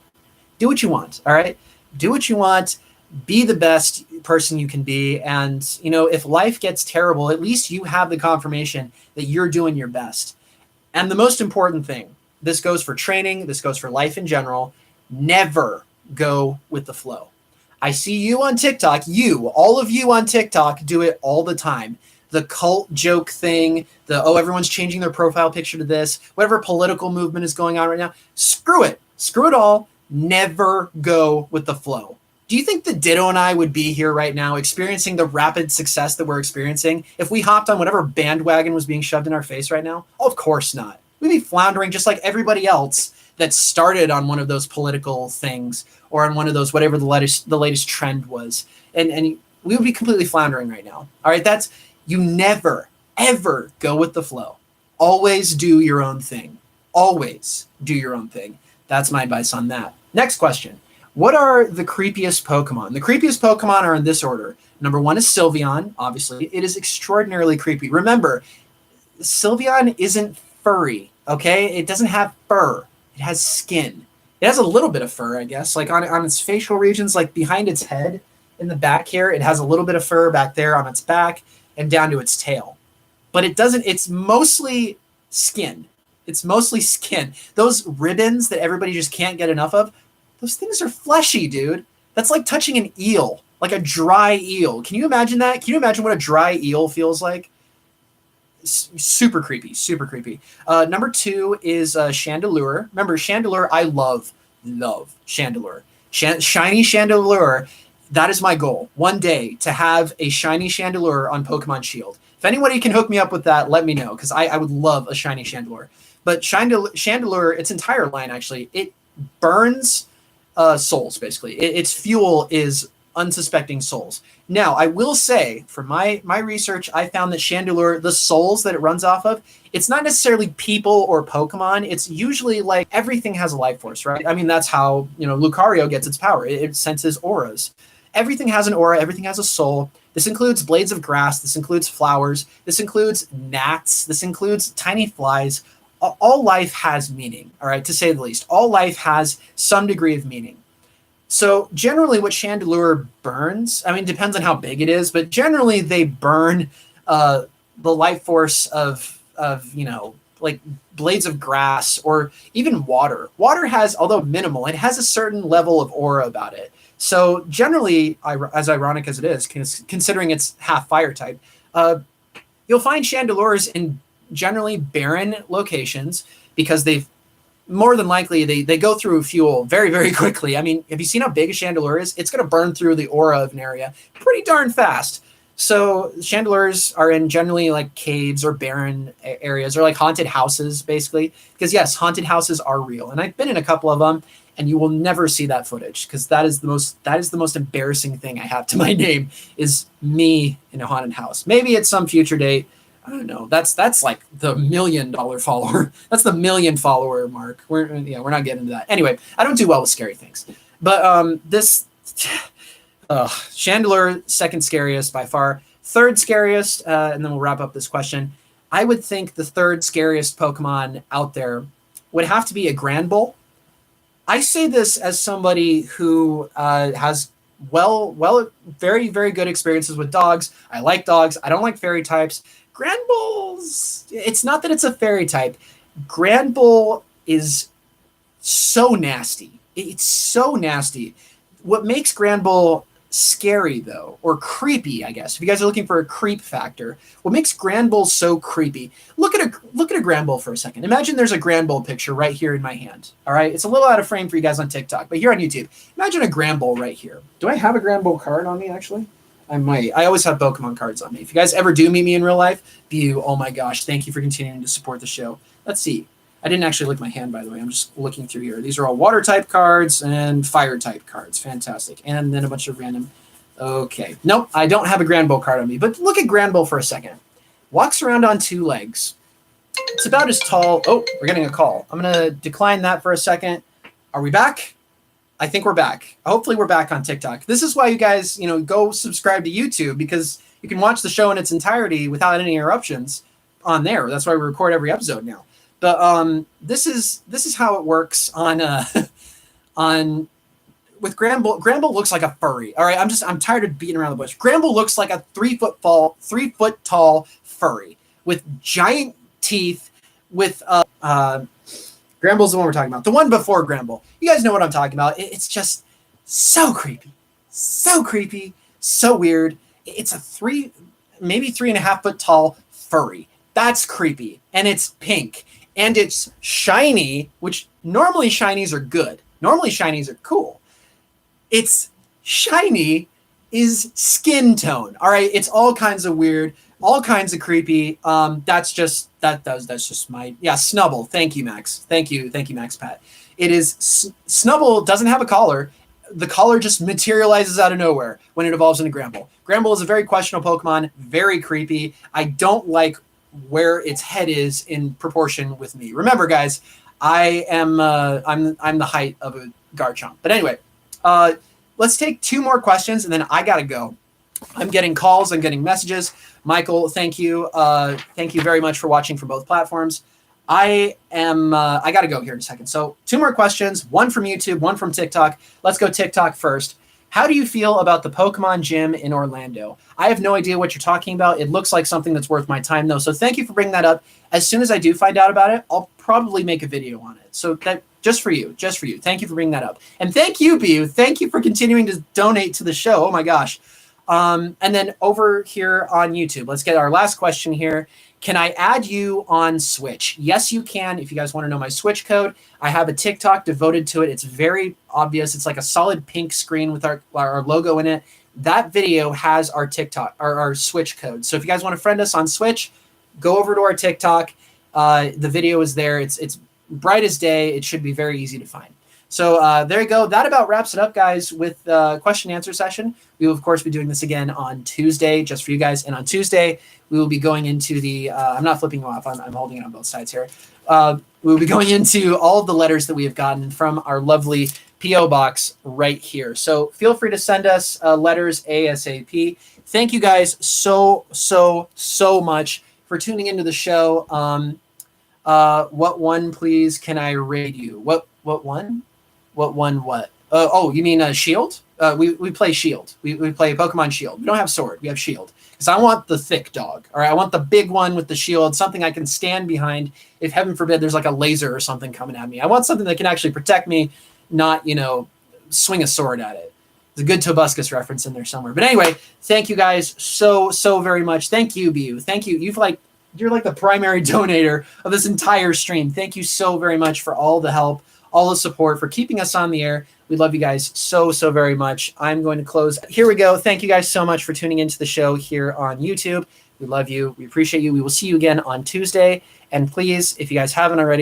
S1: All right. Do what you want. Be the best person you can be. And, if life gets terrible, at least you have the confirmation that you're doing your best. And the most important thing, this goes for training. This goes for life in general. Never go with the flow. I see you on TikTok. All of you on TikTok do it all the time. The cult joke thing, everyone's changing their profile picture to this, whatever political movement is going on right now. Screw it. Screw it all. Never go with the flow. Do you think that Ditto and I would be here right now experiencing the rapid success that we're experiencing if we hopped on whatever bandwagon was being shoved in our face right now? Oh, of course not. We'd be floundering just like everybody else that started on one of those political things or on one of those, whatever the latest trend was. And we would be completely floundering right now. All right, you never ever go with the flow. Always do your own thing. Always do your own thing. That's my advice on that. Next question. What are the creepiest Pokemon? The creepiest Pokemon are in this order. Number 1 is Sylveon, obviously. It is extraordinarily creepy. Remember, Sylveon isn't furry, okay? It doesn't have fur. It has skin. It has a little bit of fur, I guess, like on its facial regions, like behind its head in the back here. It has a little bit of fur back there on its back and down to its tail. But it's mostly skin. It's mostly skin. Those ribbons that everybody just can't get enough of, those things are fleshy, dude. That's like touching an eel, like a dry eel. Can you imagine that? Can you imagine what a dry eel feels like? Super creepy, super creepy. Number 2 is Chandelure. Remember, Chandelure, I love Chandelure. Shiny Chandelure, that is my goal. One day to have a shiny Chandelure on Pokemon Shield. If anybody can hook me up with that, let me know, because I would love a shiny Chandelure. But Chandelure, its entire line, actually, it burns souls, basically. Its fuel is unsuspecting souls. Now, I will say, from my research, I found that Chandelure, the souls that it runs off of, it's not necessarily people or Pokemon. It's usually like everything has a life force, right? I mean, that's how, Lucario gets its power. It senses auras. Everything has an aura. Everything has a soul. This includes blades of grass. This includes flowers. This includes gnats. This includes tiny flies. All life has meaning, all right, to say the least. All life has some degree of meaning. So generally what Chandelure burns, I mean, depends on how big it is, but generally they burn the life force of like blades of grass or even water. Water has, although minimal, it has a certain level of aura about it. So generally, as ironic as it is, considering it's half fire type, you'll find Chandelures in generally barren locations because they've more than likely they go through fuel very, very quickly. I mean, have you seen how big a Chandelure is? It's going to burn through the aura of an area pretty darn fast. So Chandelures are in generally like caves or barren areas or like haunted houses, basically. Because yes, haunted houses are real, and I've been in a couple of them, and you will never see that footage because that is the most embarrassing thing I have to my name is me in a haunted house. Maybe at some future date. I don't know. That's like the $1 million follower. That's the 1 million follower mark. We're not getting into that. Anyway, I don't do well with scary things. But this Chandelure, second scariest by far. Third scariest, and then we'll wrap up this question. I would think the third scariest Pokemon out there would have to be a Granbull. I say this as somebody who has very, very good experiences with dogs. I like dogs. I don't like fairy types. Granbulls, it's not that it's a fairy type. Granbull is so nasty. It's so nasty. What makes Granbull scary, though, or creepy, I guess, if you guys are looking for a creep factor, what makes Granbull so creepy? Look at a Granbull for a second. Imagine there's a Granbull picture right here in my hand. All right, it's a little out of frame for you guys on TikTok, but here on YouTube, imagine a Granbull right here. Do I have a Granbull card on me, actually? I might. I always have Pokemon cards on me. If you guys ever do meet me in real life, oh my gosh, thank you for continuing to support the show. Let's see. I didn't actually look at my hand, by the way. I'm just looking through here. These are all water type cards and fire type cards. Fantastic. And then a bunch of random. Okay. Nope, I don't have a Granbull card on me. But look at Granbull for a second. Walks around on 2 legs. It's about as tall. Oh, we're getting a call. I'm going to decline that for a second. Are we back? I think we're back. Hopefully we're back on TikTok. This is why you guys, go subscribe to YouTube, because you can watch the show in its entirety without any interruptions on there. That's why we record every episode now. But this is how it works on with Granbull. Granbull looks like a furry. All right, I'm tired of beating around the bush. Granbull looks like a 3 foot tall furry with giant teeth. With Granbull's the one we're talking about. The one before Granbull. You guys know what I'm talking about. It's just so creepy, so weird. It's a maybe 3.5 foot tall furry. That's creepy, and it's pink. And it's shiny, which normally shinies are good. Normally shinies are cool. It's shiny is skin tone. All right, it's all kinds of weird, all kinds of creepy. That's just my Snubble. Thank you, Max. Thank you, Max Pat. It is Snubble doesn't have a collar. the color just materializes out of nowhere when it evolves into Gramble. Gramble is a very questionable Pokemon, very creepy. I don't like where its head is in proportion with me. Remember, guys, I'm the height of a Garchomp. But anyway, let's take 2 more questions, and then I gotta go. I'm getting calls, I'm getting messages. Michael, thank you. Thank you very much for watching from both platforms. I got to go here in a second. So 2 more questions, 1 from YouTube, 1 from TikTok. Let's go TikTok first. How do you feel about the Pokemon Gym in Orlando? I have no idea what you're talking about. It looks like something that's worth my time, though. So thank you for bringing that up. As soon as I do find out about it, I'll probably make a video on it. So that just for you. Thank you for bringing that up. And thank you, Bu. Thank you for continuing to donate to the show. Oh, my gosh. And then over here on YouTube, let's get our last question here. Can I add you on Switch? Yes, you can. If you guys want to know my Switch code, I have a TikTok devoted to it. It's very obvious. It's like a solid pink screen with our logo in it. That video has our TikTok, our Switch code. So if you guys want to friend us on Switch, go over to our TikTok. The video is there. It's bright as day. It should be very easy to find. So there you go. That about wraps it up, guys, with the question and answer session. We will, of course, be doing this again on Tuesday, just for you guys. And on Tuesday, we will be going into the I'm not flipping you off. I'm holding it on both sides here. We will be going into all of the letters that we have gotten from our lovely P.O. box right here. So feel free to send us letters ASAP. Thank you guys so much for tuning into the show. What one, please, can I raid you? What one? What one what? Oh, you mean Shield? We play Shield. We play Pokemon Shield. We don't have Sword. We have Shield. Because I want the thick dog. All right, I want the big one with the shield, something I can stand behind if, heaven forbid, there's like a laser or something coming at me. I want something that can actually protect me, not, swing a sword at it. There's a good Tobuscus reference in there somewhere. But anyway, thank you guys so very much. Thank you, Bu. Thank you. You're like the primary donator of this entire stream. Thank you so very much for all the help, all the support, for keeping us on the air. We love you guys so very much. I'm going to close. Here we go. Thank you guys so much for tuning into the show here on YouTube. We love you. We appreciate you. We will see you again on Tuesday. And please, if you guys haven't already,